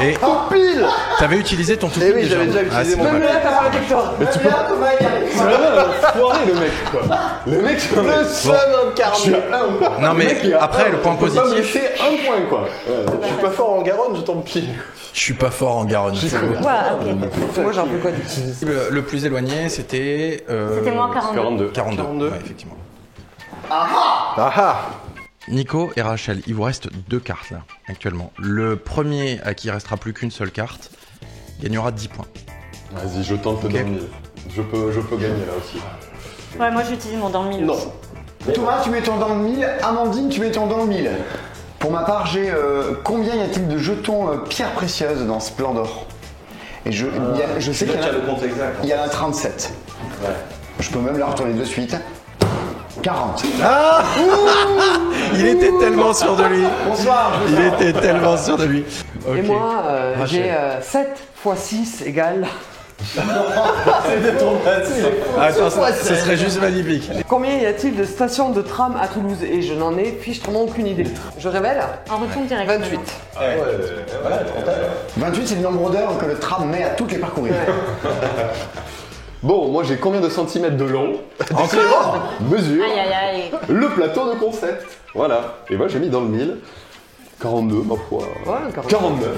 Et Pile. t'avais utilisé ton tout Eh oui, j'avais déjà utilisé mon Même bac. là, t'as pas la victoire. C'est vraiment un foiré le mec quoi. Le mec, Le seum en 41. Non mais après, le point Pas me positif, laisser un point quoi. Je suis pas fort en Garonne, je tombe pile. je suis pas fort en Garonne. voilà, ok. Moi j'ai un peu connu. Le plus éloigné, c'était... C'était moi 42. 42. 42. 42. Ouais, effectivement. Ah Nico et Rachel, il vous reste 2 cartes là, actuellement. Le premier à qui il restera plus qu'une seule carte gagnera 10 points. Vas-y, je tente le Ok. dans le mille. Je peux gagner là aussi. Ouais, moi j'utilise mon dans le mille. Non. aussi. Thomas, tu mets ton dans le 1000. Amandine, tu mets ton dans le 1000. Pour ma part, j'ai combien y a-t-il de jetons pierres précieuses dans Splendor? Et je sais qu'il y en a... le compte exact. Il y en a 37. Ouais. Je peux même la retourner de suite. 40. Il était tellement sûr de lui. Bonsoir. Il était tellement sûr de lui. Et Ok. moi, j'ai Rachel. 7 x 6 égale... Attends, ce serait juste magnifique. Combien y a-t-il de stations de tram à Toulouse? Et je n'en ai fichtrement aucune idée. Je révèle En retourne direct. 28. 28, c'est le nombre d'heures que le tram met à toutes les parcourir. Bon, moi j'ai combien de centimètres de long? Encore mesure Aïe aïe aïe. le plateau de concept. Voilà. Et moi j'ai mis dans le 1000. 42, ma foi. Ouais, 49.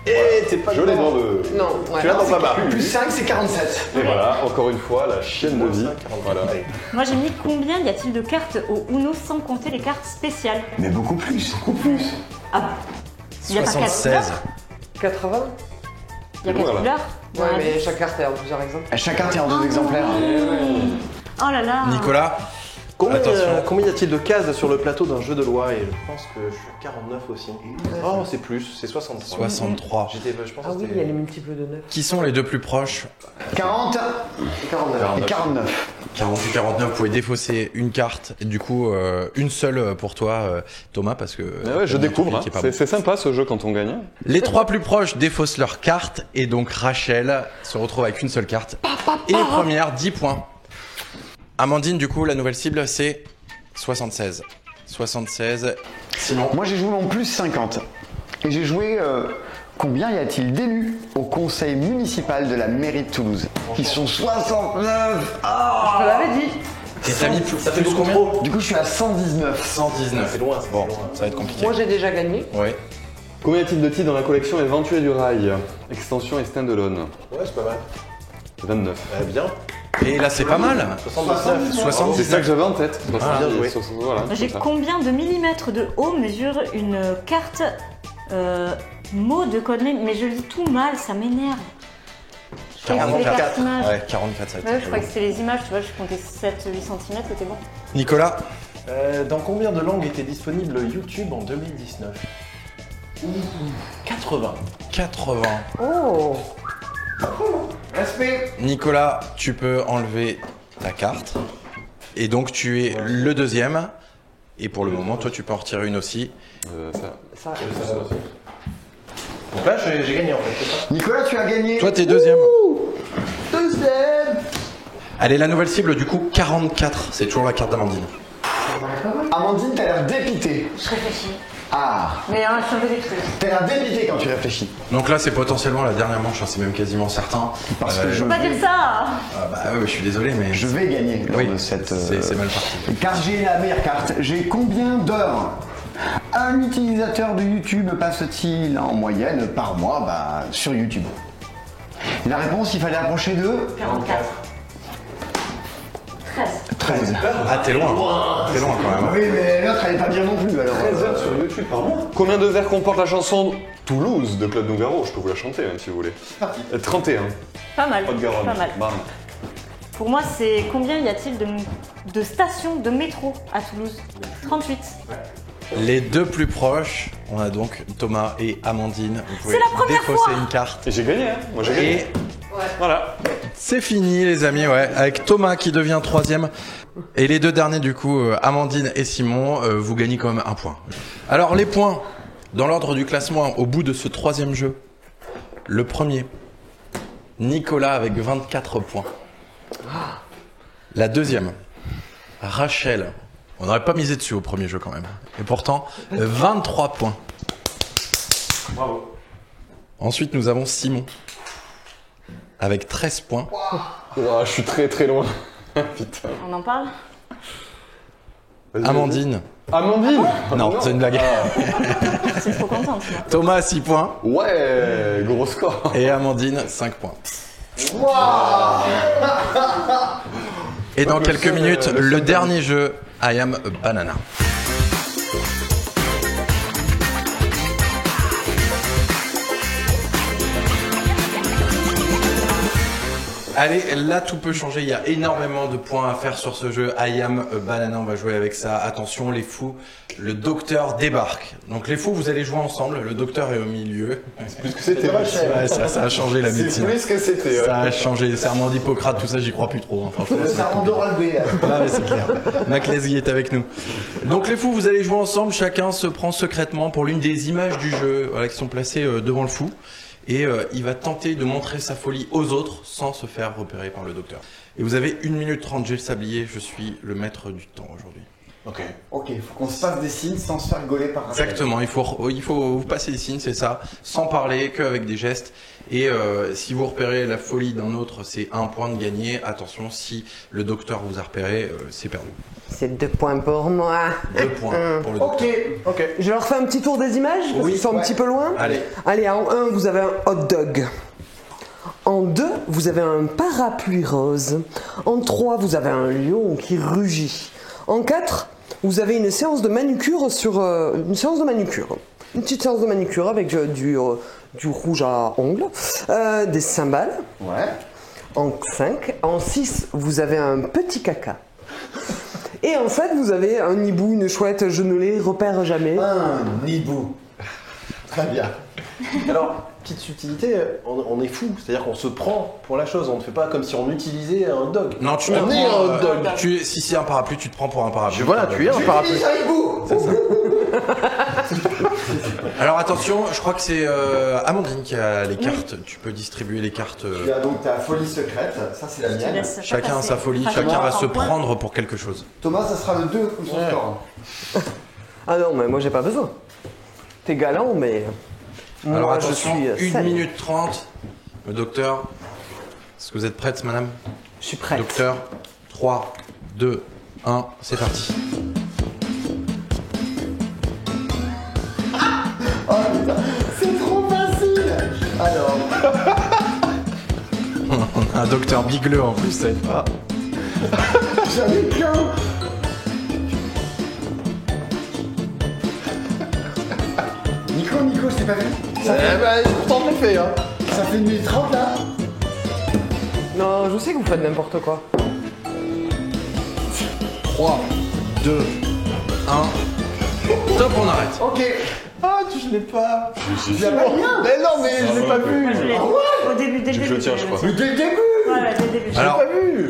Et t'es pas Je l'ai dans le... Non, ouais. Tu l'as dans ta barre. Plus 5, c'est 47. Et voilà, encore une fois, la chienne de vie. Voilà. Moi j'ai mis combien y a-t-il de cartes au Uno sans compter les cartes spéciales? Mais beaucoup plus. Beaucoup plus. Ah, il y a pas 4 76. couleurs? 80. Il y a 4 Voilà. couleurs? Ouais, mais chaque carte est en plusieurs exemples. Chaque carte est en 2 exemplaires. Oh là là. Nicolas, attention. Combien y a-t-il de cases sur le plateau d'un jeu de loi? Et je pense que je suis à 49 aussi. Oh, c'est plus, c'est 63. 63. Je pense Ah que oui, il y a les multiples de 9. Qui sont les deux plus proches? 40 et 49. 40 et 49, vous pouvez défausser une carte. Et du coup, une seule pour toi, Thomas, parce que... Mais ouais, je découvre. qui est pas Hein. bon. C'est sympa ce jeu quand on gagne. Les 3 plus proches défaussent leur carte. Et donc Rachel se retrouve avec une seule carte. Et première, 10 points. Amandine, du coup, la nouvelle cible, c'est 76. 76. Simon. Moi j'ai joué mon plus 50. Et j'ai joué combien y a-t-il d'élus au conseil municipal de la mairie de Toulouse? Ils sont 69. Ah, Je l'avais dit. Et t'as mis Ça fait beaucoup combien? trop. du coup je suis à 119. 119. C'est loin, c'est Bon, loin. ça va être compliqué. Moi j'ai déjà gagné. Ouais. Combien y a-t-il de titres dans la collection éventuelle du rail? Extension et standalone. Ouais, c'est pas mal. 29. Bien. Et là, c'est pas mal. 79. 79. C'est ça que j'avais en tête. bien joué. Voilà, J'ai c'est ça. combien de millimètres de haut mesure une carte mot de codename? Mais je lis tout mal, ça m'énerve. Je croyais que c'était les cartes 44. images. Ouais, 44, ça va être Ouais, je croyais que c'était les images, tu vois, je comptais 7-8 cm, c'était bon. Nicolas. Dans combien de langues était disponible YouTube en 2019? 80. 80. Oh. Respect. Nicolas, tu peux enlever ta carte. Et donc, tu es le deuxième. Et pour le moment, toi, tu peux en retirer une aussi. Ça. Ça. Donc là, j'ai gagné en fait, c'est ça? Nicolas, tu as gagné. Toi, t'es deuxième. Deuxième. Allez, la nouvelle cible du coup, 44. C'est toujours la carte d'Amandine. Amandine, t'as l'air dépitée. Je réfléchis. Ah, Mais on a changé des trucs. t'as l'air dépitée quand tu réfléchis. Donc là, c'est potentiellement la dernière manche, hein, c'est même quasiment certain. Parce que je Faut pas dire ça. Bah ouais, je suis désolé, mais Je vais gagner lors oui, de cette. c'est mal parti. Car j'ai la meilleure carte. J'ai combien d'heures un utilisateur de YouTube passe-t-il en moyenne par mois sur YouTube? La réponse, il fallait approcher de 44. 13. 13. Ah, t'es loin. T'es loin quand même. Oui, mais l'autre, elle est pas bien non plus alors. 13 heures sur YouTube par mois. Combien de vers comporte la chanson Toulouse de Claude Nougaro? Je peux vous la chanter même si vous voulez. 31. Pas mal. Haute-Garonne. Pas mal. Bam. Pour moi, c'est combien y a-t-il de stations de métro à Toulouse? 38. Les deux plus proches, on a donc Thomas et Amandine. Vous pouvez C'est la première défausser fois. une carte. Et j'ai gagné, hein. Moi j'ai gagné. Et Voilà. c'est fini les amis, ouais, avec Thomas qui devient 3e. Et les deux derniers du coup, Amandine et Simon, vous gagnez quand même un point. Alors les points, dans l'ordre du classement, au bout de ce 3e jeu, le premier, Nicolas avec 24 points. La deuxième, Rachel. On n'aurait pas misé dessus au premier jeu quand même. Et pourtant, 23 points. Bravo. Ensuite, nous avons Simon avec 13 points. Ouah, je suis très très loin. Putain. On en parle? Vas-y, Amandine. vas-y. Amandine. Non, c'est une blague. Je suis trop contente. Moi. Thomas, 6 points. Ouais, gros score. Et Amandine, 5 points. Et dans quelques minutes, le dernier jeu, I Am a Banana. Allez, là tout peut changer, il y a énormément de points à faire sur ce jeu. I Am a Banana, on va jouer avec ça. Attention les fous, le docteur débarque. Donc les fous, vous allez jouer ensemble, le docteur est au milieu. C'est plus que c'était. Ouais, ça a changé la médecine. C'est plus que c'était. Ça a changé, le serment d'Hippocrate, tout ça j'y crois plus trop. Hein, franchement, Le serment de relevé. ah, mais c'est clair. Mac Lesguy est avec nous. Donc les fous, vous allez jouer ensemble, chacun se prend secrètement pour l'une des images du jeu voilà, qui sont placées devant le fou. Et il va tenter de montrer sa folie aux autres sans se faire repérer par le docteur. Et vous avez 1 minute 30, j'ai le sablier, je suis le maître du temps aujourd'hui. Ok. Ok, faut qu'on se passe des signes sans se faire gauler par un. Exactement, il faut vous passer des signes, c'est ça, sans parler, qu'avec des gestes. Et si vous repérez la folie d'un autre, c'est 1 point de gagné. Attention, si le docteur vous a repéré, c'est perdu. C'est 2 points pour moi. 2 points pour le docteur. Ok. Je leur fais un petit tour des images parce Oui, qu'ils sont un petit peu loin. Allez. Allez, en 1, vous avez un hot dog. En 2, vous avez un parapluie rose. En 3, vous avez un lion qui rugit. En 4, vous avez une séance de manucure sur une séance de manucure. Une petite séance de manucure avec du rouge à ongles, des cymbales. Ouais. En 5, en 6, vous avez un petit caca. Et en 7, vous avez un hibou, une chouette, je ne les repère jamais. Un hibou. Très bien. Alors, petite subtilité, on est fou, c'est-à-dire qu'on se prend pour la chose, on ne fait pas comme si on utilisait un dog. Non, tu te On est prends, un dog. si c'est un parapluie, tu te prends pour un parapluie. Voilà, tu es un parapluie. Un hibou. Alors attention, je crois que c'est Amandine qui a les cartes. Tu peux distribuer les cartes. Tu as donc ta folie secrète, ça c'est la Je te mienne. laisse Chacun a passer. sa folie, Enfin, chacun moi, va se en point. prendre pour quelque chose. Thomas, ça sera le 2 ou son score. Ah non, mais moi j'ai pas besoin. T'es galant, mais. Alors moi, attention, je suis 1 saine. minute 30. Le docteur, est-ce que vous êtes prête, madame? Je suis prête. Docteur, 3, 2, 1, c'est parti. Oh putain, c'est trop facile. Alors, On a un docteur bigleux en plus, ça aide pas. j'en ai qu'un. Nico, je t'ai pas vu. Ça fait, Pourtant, on l'a fait, hein. ça fait 1 minute 30 là. Non, je sais que vous faites n'importe quoi. 3, 2, 1. Top, on arrête. Ok. Ah, je l'ai pas. Tu l'as pas rien. Mais non, mais je l'ai pas Moi, vu. je l'ai Ah ouais. au début, dès le Je début. le tiens, je crois. Mais dès le début. Ouais, dès le début. Alors,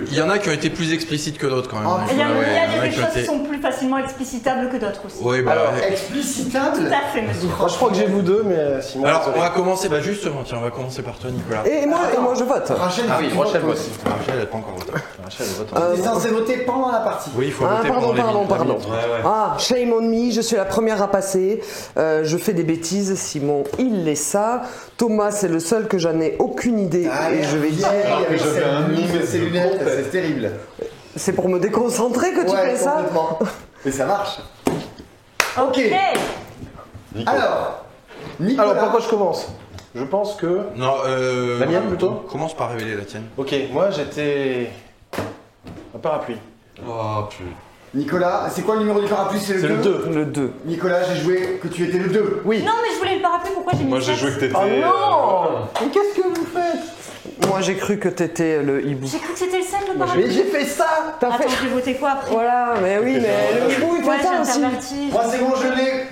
il y en a qui ont été plus explicites que d'autres quand même. Ah, Il y a, Ouais, il y a des qui ont choses qui été- sont plus facilement explicitables que d'autres aussi. Oui, bah, Alors, ouais. explicitable. Tout à fait, monsieur. Moi, je crois que j'ai vous deux, mais Simon. Alors, désolé. on va commencer, bah justement, tiens, on va commencer par toi, Nicolas. Et moi, je vote. Rachel, Ah oui, tu votes, Rachel toi vote. aussi. Rachel, elle est pas encore votée. Rachel, vote. T'es censé voter pendant la partie. Oui, il faut Ah, voter pardon, pendant les pardon, minutes. pardon. Ouais, ouais. Ah, shame on me, je suis la première à passer. Je fais des bêtises, Simon, il l'est ça. Thomas, c'est le seul que j'en ai aucune idée. Et je vais dire. avec je fais un mime ses de lunettes, compète. c'est terrible. C'est pour me déconcentrer que tu Ouais, fais ça. complètement. Mais ça marche. Ok. Alors, Nicolas. Alors, pourquoi je commence? Je pense que. Non, La mienne, plutôt. Commence par révéler la tienne. Ok, moi j'étais. Un parapluie. Oh putain. Nicolas, c'est quoi le numéro du parapluie? C'est C'est le 2. Le 2. Nicolas, j'ai joué que tu étais le 2. Oui. Non, mais je voulais le parapluie, pourquoi j'ai mis Moi j'ai sept? joué que t'étais. Oh non Mais qu'est-ce que vous faites? Moi, j'ai cru que t'étais le hibou. J'ai cru que c'était le 5 le parapluie. Mais j'ai fait ça. T'as Attends, fait. j'ai voté quoi après? Voilà, mais oui, mais le hibou, il Ouais, fait j'ai ça aussi. interverti. Moi, c'est bon, je l'ai.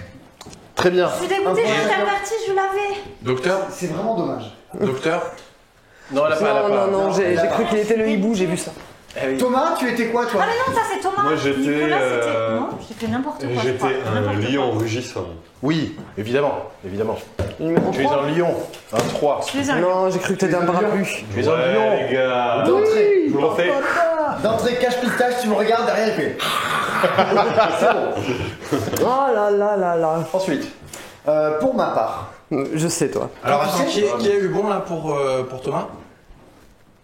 Très bien. Je suis dégoûtée, j'ai interverti, je l'avais. Docteur C'est vraiment dommage. Docteur Non, elle a pas. Non, non, non, j'ai elle a cru pas. qu'il était le hibou, j'ai vu ça. Thomas, tu étais quoi, toi? Ah, mais non, ça c'est Thomas. Moi, j'étais, Nicolas, c'était. euh, Non, j'ai fait n'importe quoi. je J'étais crois. un N'importe lion quoi. rugissant. Oui, évidemment, évidemment. Numéro Tu es 3. un lion, un 3. Je suis un Non, j'ai cru que t'étais un parapluie. Tu es un lion. les gars. D'entrée. Vous le refaites D'entrée, cache pistache, tu me regardes, derrière, il fait. Oh là là là là. Ensuite, Pour ma part, Je sais, toi. Alors, tu attends, sais, qui a eu bon là pour Thomas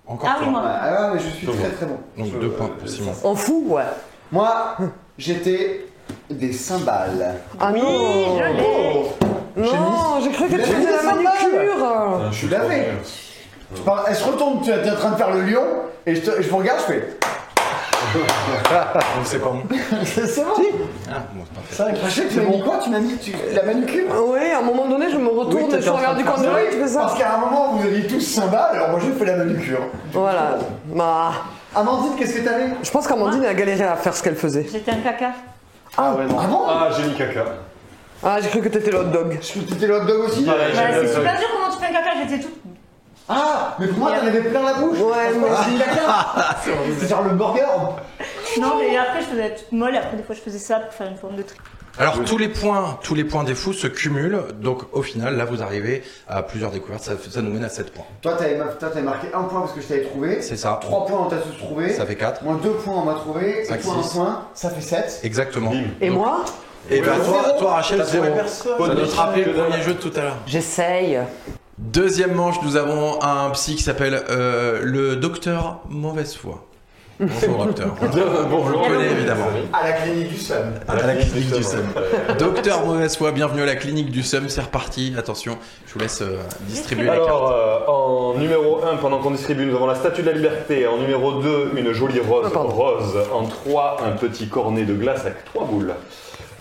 Encore Ah toi. oui, moi. ah, mais je suis très très bon. Donc 2 points pour Simon. En fou, ouais. Moi, j'étais des cymbales. Ah Oui, non. je l'ai. Non, j'ai cru que tu J'ai mis faisais la des manucure. Je suis Tu l'avais. Elle se retourne, tu es en train de faire le lion, et je vous regarde, je fais. Donc c'est pas bon. C'est bon. Ah, bon, c'est parfait. 5. Rachel, tu m'as mis quoi? Tu m'as mis la manucure? Oui, à un moment donné, je me retourne Oui, et je t'étais en regarde train du de coin de faire l'œil, tu fais ça. Parce qu'à un moment, vous aviez tous cymbales, alors moi j'ai fait la manucure. Voilà. Bah, Amandine, qu'est-ce que t'avais? je pense qu'Amandine a galéré à faire ce qu'elle faisait. J'étais un caca. Ah ouais, non. Ah bon? Ah, j'ai mis caca. Ah, j'ai cru que t'étais le hot dog. T'étais le hot dog aussi? Pareil, Bah, j'ai c'est mis le super dur comment tu fais un caca, j'étais toute. Ah, mais pour moi, t'en avais plein la bouche. Ouais, moi aussi. C'est genre le burger. Non, mais après je faisais toute molle, et après des fois je faisais ça pour faire une forme de truc. Alors tous les points des fous se cumulent, donc au final là vous arrivez à plusieurs découvertes, ça nous mène à 7 points. Toi, t'avais marqué 1 point parce que je t'avais trouvé. C'est ça. 3 points, on t'a tous trouvé. Ça fait 4. Moins 2 points, on m'a trouvé. Et 5, toi, 6. 1 point, ça fait 7. Exactement. Bim. Et moi? Et ben toi Rachel, T'as c'est trouvé bon. personne. Ça doit te rappeler le premier jeu de tout à l'heure. J'essaye. Deuxième manche, nous avons un psy qui s'appelle le docteur Mauvaise Foi. Bonjour docteur. Bon, je le connais évidemment. À la clinique du Sun. À la clinique du SEM. Docteur Mauvaise Foi, bienvenue à la clinique du SEM, c'est reparti. Attention, je vous laisse distribuer les cartes. Alors, en numéro 1, pendant qu'on distribue, nous avons la statue de la liberté. En numéro 2, une jolie rose rose. En 3, un petit cornet de glace avec 3 boules.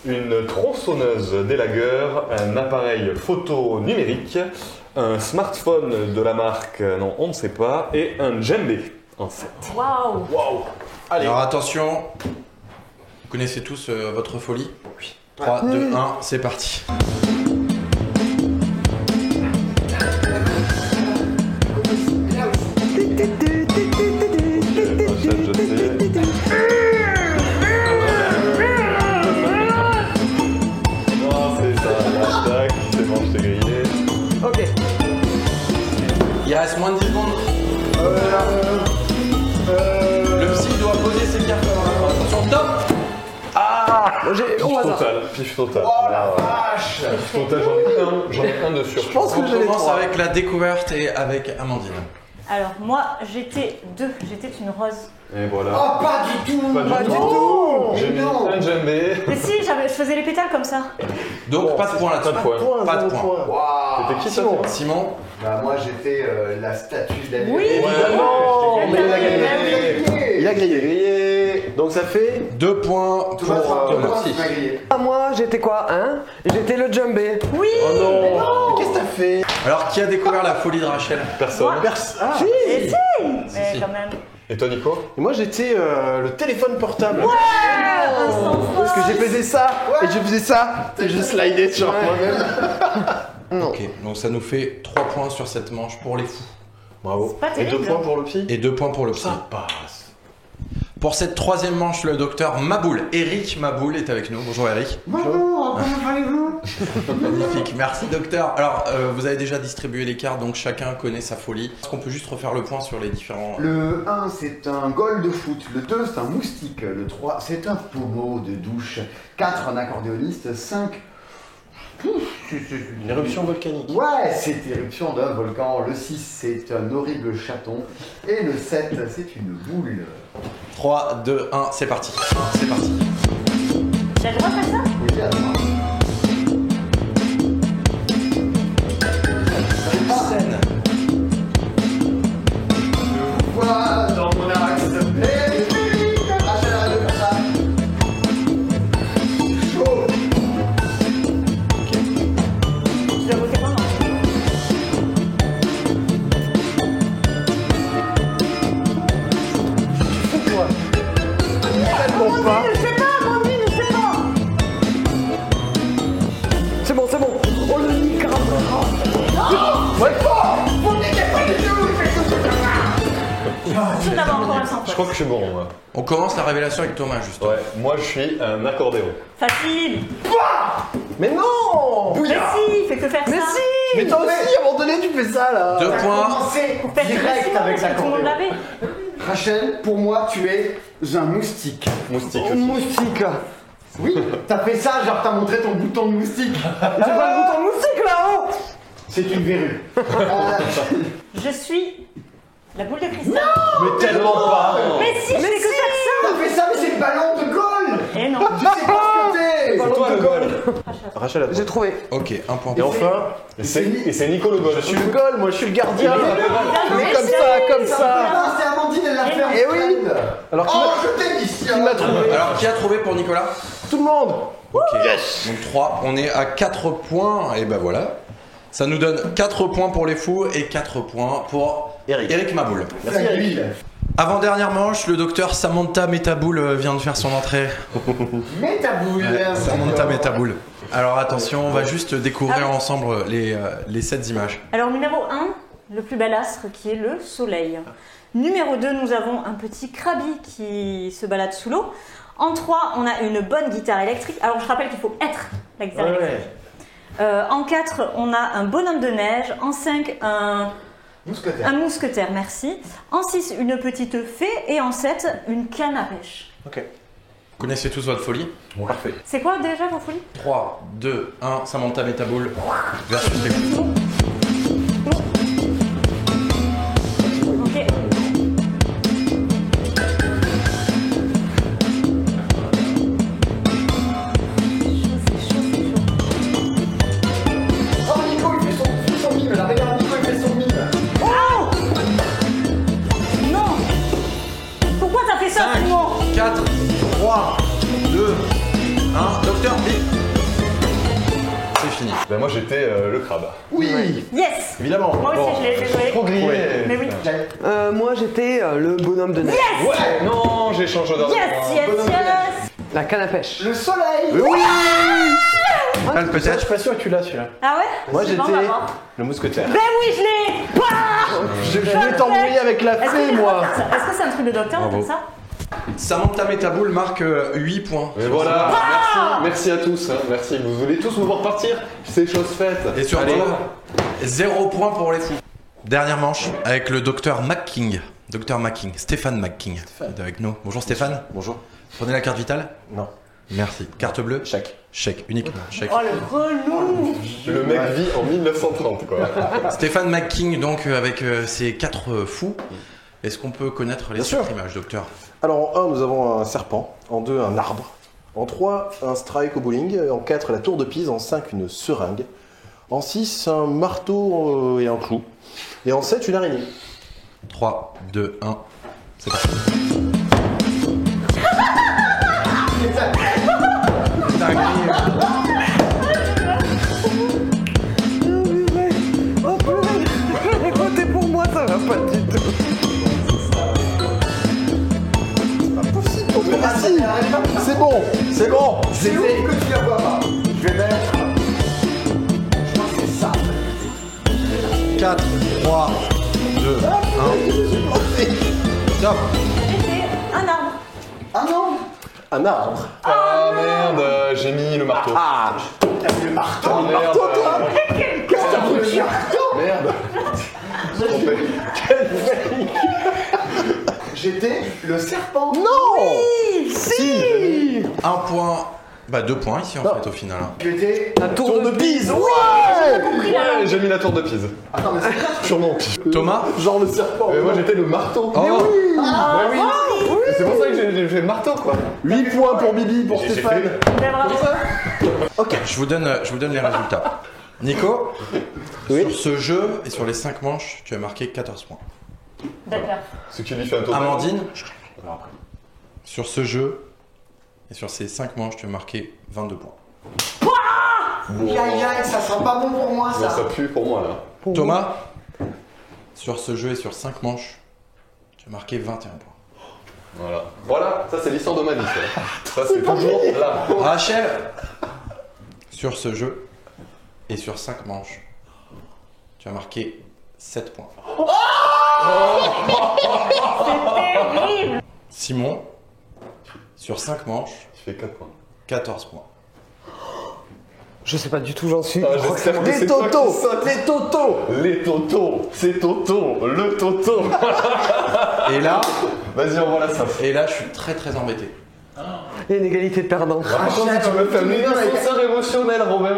Une tronçonneuse d'élagueur, un appareil photo numérique, un smartphone de la marque, non, on ne sait pas, et un djembé en 7. Waouh! Allez. Alors attention, vous connaissez tous votre folie? Oui. 3, 2, 1, c'est parti. Non, c'est ça, tac, c'est bon, je t'ai grillé. Ok. Il reste moins de 10 secondes. Le psy doit poser ses cartes. Attention, top. Au hasard. Pif total. Oh la vache! Pif total, j'en ai un de sûr. Je pense que On j'ai les commence 3. avec la découverte et avec Amandine. Alors, moi j'étais j'étais une rose. Et voilà. Oh, pas du tout! Pas du tout! J'ai mis Non. un djembé. Mais si, je faisais les pétales comme ça. Donc pas de point là-dessus. Pas de point. Pas de point. Waouh! C'était qui ça Simon. Simon, Bah, moi j'étais la statue de la Oui. liberté. Évidemment, mais il a gagné. gagné. Il a grillé. Donc ça fait 2 points pour Thomas, Thomas. tu m'as grillé. Ah, moi, j'étais quoi, hein? J'étais le jumbé. Oui! Oh non. Qu'est-ce que t'as fait? Alors qui a découvert la folie de Rachel? Personne. Ah. Et si! Mais si. quand même. Et toi, Nico? Et moi j'étais le téléphone portable. Un sang Parce que j'ai pesé ça et je faisais ça et je slidais sur moi-même. Ok, donc ça nous fait 3 points sur cette manche pour les fous. Bravo. Pas Et 2 terrible. points pour le psy. Et 2 points pour le psy. Ça passe. Pour cette troisième manche, le docteur Maboul, Eric Maboul est avec nous. Bonjour Eric. Bonjour, comment allez-vous? Magnifique, merci docteur. Alors, vous avez déjà distribué les cartes, donc chacun connaît sa folie. Est-ce qu'on peut juste refaire le point sur les différents... Le 1, c'est un goal de foot. Le 2, c'est un moustique. Le 3, c'est un pommeau de douche. 4, un accordéoniste. 5, Une éruption volcanique. ouais, c'est l'éruption d'un volcan. Le 6, c'est un horrible chaton. Et le 7, c'est une boule. 3, 2, 1, c'est parti. C'est parti. J'ai le droit de faire ça? Oui, à toi. Scène. Voilà, dans mon axe. Et vite, Rachel, arrête de faire ça. Chaud. Je dois voter pendant. Tellement pas. Je sais pas, mon Dieu, je sais pas. C'est bon, c'est bon. Oh le nique. Je suis d'abord encore un sang. Je crois que je suis bon, moi. On commence la révélation avec Thomas, justement. Ouais, moi je suis un accordéon. Facile. Mais non! Mais si, fais que faire ça. Mais toi aussi, à un moment donné, tu fais ça là! 2 points. Commencez Pour faire direct pression, avec parce que tout le monde l'accordéon. l'avait. Rachel, pour moi, tu es un moustique. Moustique Oh, aussi. moustique. Oui, t'as fait ça, genre t'as montré ton bouton de moustique. J'ai pas le bouton moustique là-haut. C'est une verrue. Je suis la boule de cristal. Mais tellement pas! Mais si, je fais que faire T'as fait ça, mais c'est le ballon de Gaulle. ça. Et non. Tu sais pas ce que t'es. C'est toi le goal. Rachel, à toi. J'ai trouvé. Ok, 1 point. Et enfin, Et c'est Nico le goal. je suis le goal, moi je suis le gardien! Mais Comme ça, comme ça! Ah, c'est Amandine, elle l'a fait en Eh oui. Fred. Alors Oh, je t'ai dit qui m'a trouvé? Alors, qui a trouvé pour Nicolas? Tout le monde! Ok. Donc 3, on est à 4 points, et ben voilà. Ça nous donne 4 points pour les fous et 4 points pour Eric Maboul. Merci à lui. Avant-dernière manche, le docteur Samantha Metaboul vient de faire son entrée. Mets ta boule. Samantha Metaboul. Alors attention, on va juste découvrir ensemble les 7 images. Alors numéro 1, le plus bel astre qui est le soleil. Numéro 2, nous avons un petit krabi qui se balade sous l'eau. En 3, on a une bonne guitare électrique. Alors je rappelle qu'il faut être la guitare électrique. En 4, on a un bonhomme de neige. En 5, un mousquetaire, merci. En 6, une petite fée. Et en 7, une canne à pêche. Ok. Vous connaissez tous votre folie? Parfait. C'est quoi déjà vos folies? 3, 2, 1, Samantha Metaboul versus les fous. Ok. Oh, Nico, il fait son mime. Là, regarde, Nico, il fait son mime. Non. Pourquoi t'as fait ça, 5, Simon? 4, 3, 2, 1, docteur, vite. C'est fini. Ben moi j'étais le crabe. Oui. Yes. Évidemment. Moi aussi, je l'ai fait Trop jouer. grillé. Mais oui. Moi j'étais le bonhomme de neige. Ouais, non, j'ai changé d'ordre. Yes, yes, yes. La canne à pêche. Le soleil. Oui! Ah, Ça, je peut-être. suis pas sûr que tu l'as celui-là. Ah ouais? Moi C'est bon, on va j'étais voir. le mousquetaire. Ben oui, je l'ai. Je vais t'embrouiller avec la Est-ce que fée, j'ai le droit de moi! faire ça? Est-ce que c'est un truc de docteur de Bravo. faire ça? Samantha Metaboul marque 8 points. Et voilà, merci à tous, hein, merci. Vous voulez tous me voir partir? C'est chose faite. Et surtout, Allez. 0 points pour les fous. Dernière manche avec le docteur McKing. Docteur McKing, Stéphane McKing est avec nous. Bonjour Stéphane. Bonjour. Prenez la carte vitale. Non. Merci. Carte bleue. Chèque. Chèque, uniquement. Chèque. Oh le relou. Le mec vit en 1930, quoi. Stéphane McKing, donc avec ses 4 fous. Est-ce qu'on peut connaître les Bien sûr. 4 images, docteur? Alors en 1, nous avons un serpent. En 2, un arbre. En 3, un strike au bowling. En 4, la tour de Pise. En 5, une seringue. En 6, un marteau et un clou. Et en 7, une araignée. 3, 2, 1. C'est parti. Oh purée. Votez pour moi, ça va pas du tout. Merci. C'est bon. C'est bon. C'est où que tu la vois pas? Je vais mettre. Je crois que c'est ça. 4, 3, 2, 1. Top. C'est un arbre. Ah non. Un arbre. Ah merde, j'ai mis le marteau. Ah, t'as mis le marteau. Oh, merde. Marteau, toi. Qu'est-ce que t'as pris le marteau? Merde. J'étais le serpent. Non. Si. Un point. Bah 2 points ici en fait au final. Hein. Tu étais La tour de Pise. Ouais. Ouais, j'ai mis la tour de Pise. Attends, mais c'est Sûrement. Thomas. Genre le serpent. Mais moi j'étais le marteau. Oh. Bah oui. C'est pour ça que j'ai fait le marteau quoi. 8 points pour Bibi, pour J'ai Stéphane. fait- Bravo. Ok, je vous donne les résultats. Nico, sur ce jeu et sur les 5 manches, tu as marqué 14 points. D'accord. Ce qui lui fait un total. Amandine, sur ce jeu et sur ces 5 manches, tu as marqué 22 points. Aïe aïe aïe, ça sent pas bon pour moi Non, ça. ça pue pour moi là. Thomas, sur ce jeu et sur 5 manches, tu as marqué 21 points. Voilà. Voilà, ça c'est l'histoire de ma vie. Ça c'est toujours là. Rachel, sur ce jeu et sur 5 manches, tu as marqué 7 points. Terrible. Simon, sur 5 manches, Tu fais 4 points. 14 points. Je sais pas du tout, j'en suis. Ah, j'espère que Les c'est toi qui totos. sautes. Les totos. Les totos, c'est Toto, le Toto. Et là, Vas-y, on voit la sauce. et là, je suis très très embêté. Il y a une égalité de perdants. Attends, tu me fais un ascenseur émotionnel, Romain.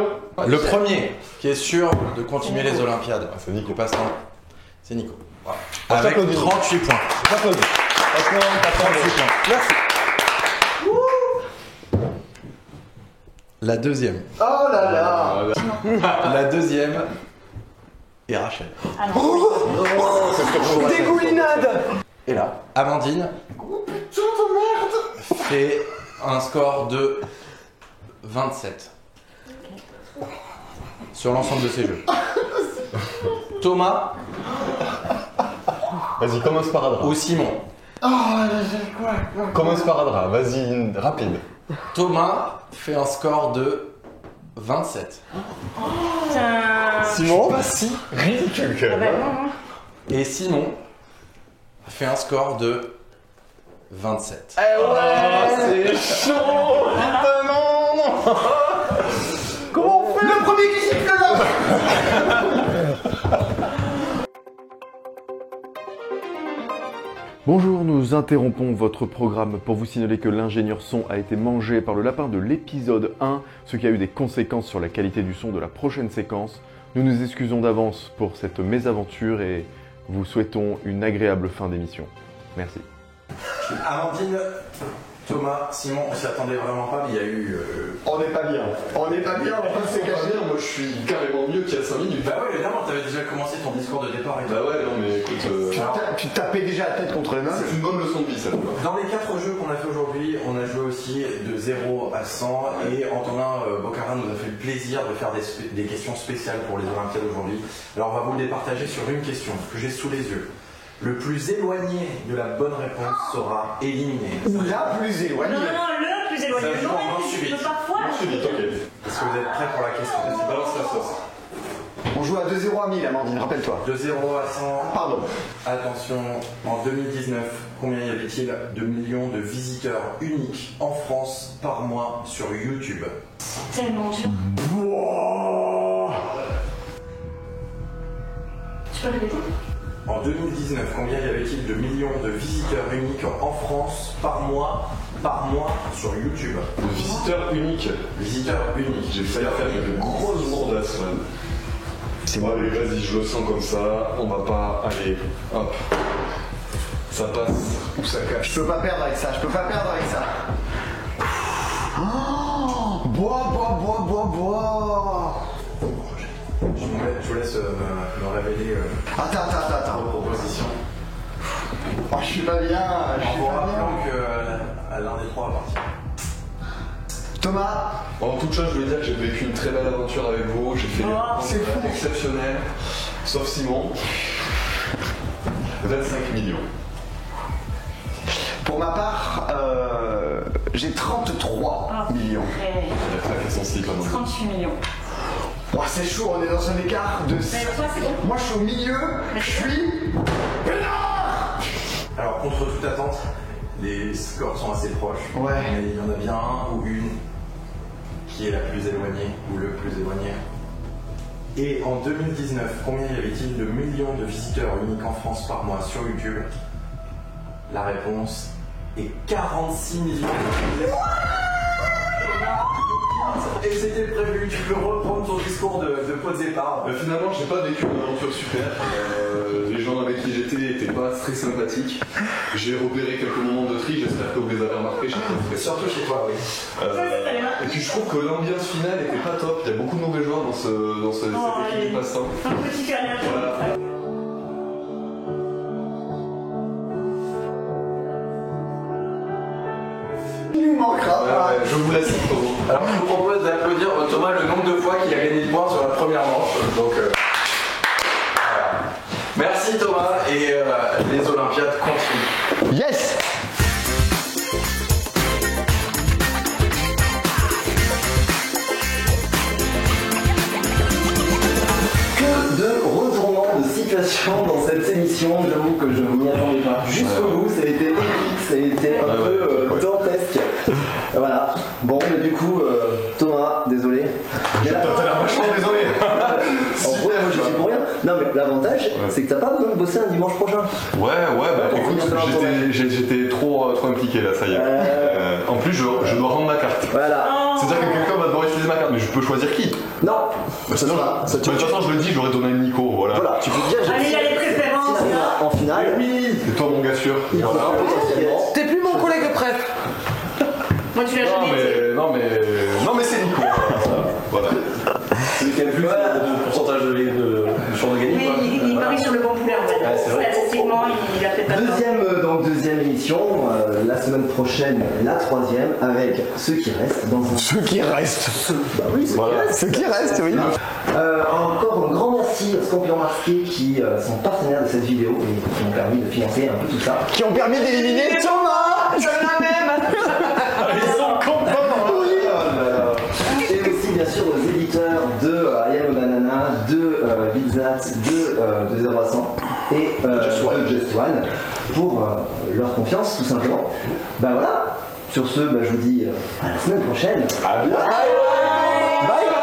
Le premier qui est sûr de continuer les Olympiades, c'est Nico. du passe-temps, c'est Nico. On Avec s'applaudit. 38 points. J'applaudis. Franchement, t'as 38 pas points. Merci. La deuxième. Oh là là. La deuxième est Rachel. Ah non. Dégoulinade. Et là. Amandine fait un score de 27 sur l'ensemble de ses jeux. Thomas Vas-y, comme un sparadrap. ou Simon. Comme un sparadrap, vas-y, rapide. Thomas fait un score de 27. Putain. Simon. Pas si ridicule que Ah bah non, non. Et Simon fait un score de 27. Ah, c'est chaud. Putain, non. Comment on fait le premier qui siffle là? Bonjour, nous interrompons votre programme pour vous signaler que l'ingénieur son a été mangé par le lapin de l'épisode 1, ce qui a eu des conséquences sur la qualité du son de la prochaine séquence. Nous nous excusons d'avance pour cette mésaventure et vous souhaitons une agréable fin d'émission. Merci. Amandine, Thomas, Simon, on s'y attendait vraiment pas, mais il y a eu... On n'est pas bien. On n'est pas bien, on va pas se cacher. Moi, je suis carrément mieux qu'il y a 5 minutes. Bah ouais, évidemment, t'avais déjà commencé ton discours de départ et tout. Bah ouais, non, mais écoute. Tu tapais déjà la tête contre les mains. C'est une bonne leçon de vie, ça. Dans les 4 jeux qu'on a fait aujourd'hui, on a joué aussi de 0 à 100 et Antonin Bocarin nous a fait le plaisir de faire des questions spéciales pour les Olympiades aujourd'hui. Alors on va vous les partager sur une question que j'ai sous les yeux. Le plus éloigné de la bonne réponse sera éliminé. Ou la plus éloignée. Non, non, le plus éloigné. Ça joue Non, en mais main tu subite. peux parfois. Subite, ok. Est-ce que vous êtes prêts pour la question? Vas-y, balance la sauce. On joue à 2-0 à 1000, Amandine, rappelle-toi. De 0 à 100, Pardon. attention, en 2019, combien y avait-il de millions de visiteurs uniques en France par mois sur YouTube? Tellement dur. Tu peux répéter? En 2019, combien y avait-il de millions de visiteurs uniques en France par mois sur YouTube? Le visiteur unique. Visiteurs uniques. J'ai failli faire une grosse bourdasse, man. C'est Bon, moi. allez, vas-y, je le sens comme ça. On va pas. Allez, hop. Ça passe ou ça cache. Je peux pas perdre avec ça, je peux pas perdre avec ça. Oh, bois. Je vous laisse me révéler Attends. vos propositions. Oh, je suis pas bien, je En suis vous pas bien. rappelant que l'un des trois va partir. Thomas, En toute chose, je veux dire que j'ai vécu une très belle aventure avec vous. J'ai fait des c'est fou. rencontres exceptionnelles. Sauf Simon. 25 millions. pour ma part, j'ai 33 millions. Et Il a craqué son slip, Amandine. 38 millions. Oh, c'est chaud, on est dans un écart de... toi, c'est bon. Moi, je suis au milieu, je suis... Alors, contre toute attente, les scores sont assez proches. Ouais. Mais il y en a bien un ou une qui est la plus éloignée ou le plus éloigné. Et en 2019, combien y avait-il de millions de visiteurs uniques en France par mois sur YouTube? La réponse est 46 millions. Et c'était prévu, tu peux reprendre ton discours de pot de départ. Finalement, j'ai pas vécu une aventure super. Les gens avec qui j'étais étaient pas très sympathiques. J'ai repéré quelques moments de tri, j'espère que vous les avez remarqués. Surtout chez toi, oui. Et puis je trouve que l'ambiance finale était pas top. Il y a beaucoup de mauvais joueurs dans cette équipe qui passe ça. Un petit carnet. Voilà. Il lui manquera. Je vous laisse. Alors je vous propose d'applaudir Thomas le nombre de fois qu'il a gagné le point sur la première manche. Donc voilà. Merci Thomas et les Olympiades continuent. Yes. Que de retournements de situation dans cette émission, j'avoue que je m'y attendais pas. Jusqu'au bout, ça a été épique, ça a été un peu dantesque. Voilà. Bon, mais du coup, Thomas, désolé. Mais là, T'as l'air vachement désolé. en vrai, moi je suis pour rien. Non, mais l'avantage, c'est que t'as pas besoin de bosser un dimanche prochain. Ouais, bah pour écoute, finir dans j'étais trop impliqué là, ça y est. En plus, je dois rendre ma carte. Voilà. C'est-à-dire que quelqu'un va devoir utiliser ma carte, mais je peux choisir qui? Non. Bah, ça, Voilà. de toute façon, je le dis, j'aurais donné à Nico, voilà. Voilà, tu peux te dire, Allez, il y a les préférences. en finale. Oui, et toi, mon gars sûr. Il y aura potentiellement. T'es plus mon collègue préf. Moi, tu l'as jamais été. Non, mais c'est Nico. Voilà. Celui qui a le plus de pourcentage de chance de gagner. Oui, quoi. il parie sur le bon poulet en fait. Ouais, c'est vrai. Statistiquement, il a peut-être pas tort. Deuxième émission, la semaine prochaine, la troisième, avec ceux qui restent dans un... Ceux qui restent. Bah oui, Ceux qui restent, oui. Encore un grand merci aux Scorpions Masqués qui sont partenaires de cette vidéo et qui ont permis de financer un peu tout ça. Qui ont permis d'éliminer Thomas. Je la même. Ils sont contents. Et aussi bien sûr aux éditeurs de Ayam Banana, de Bitzat, de 0 à 100 et Just One pour leur confiance tout simplement. Bah voilà, sur ce, je vous dis à la semaine prochaine. À bientôt. Bye.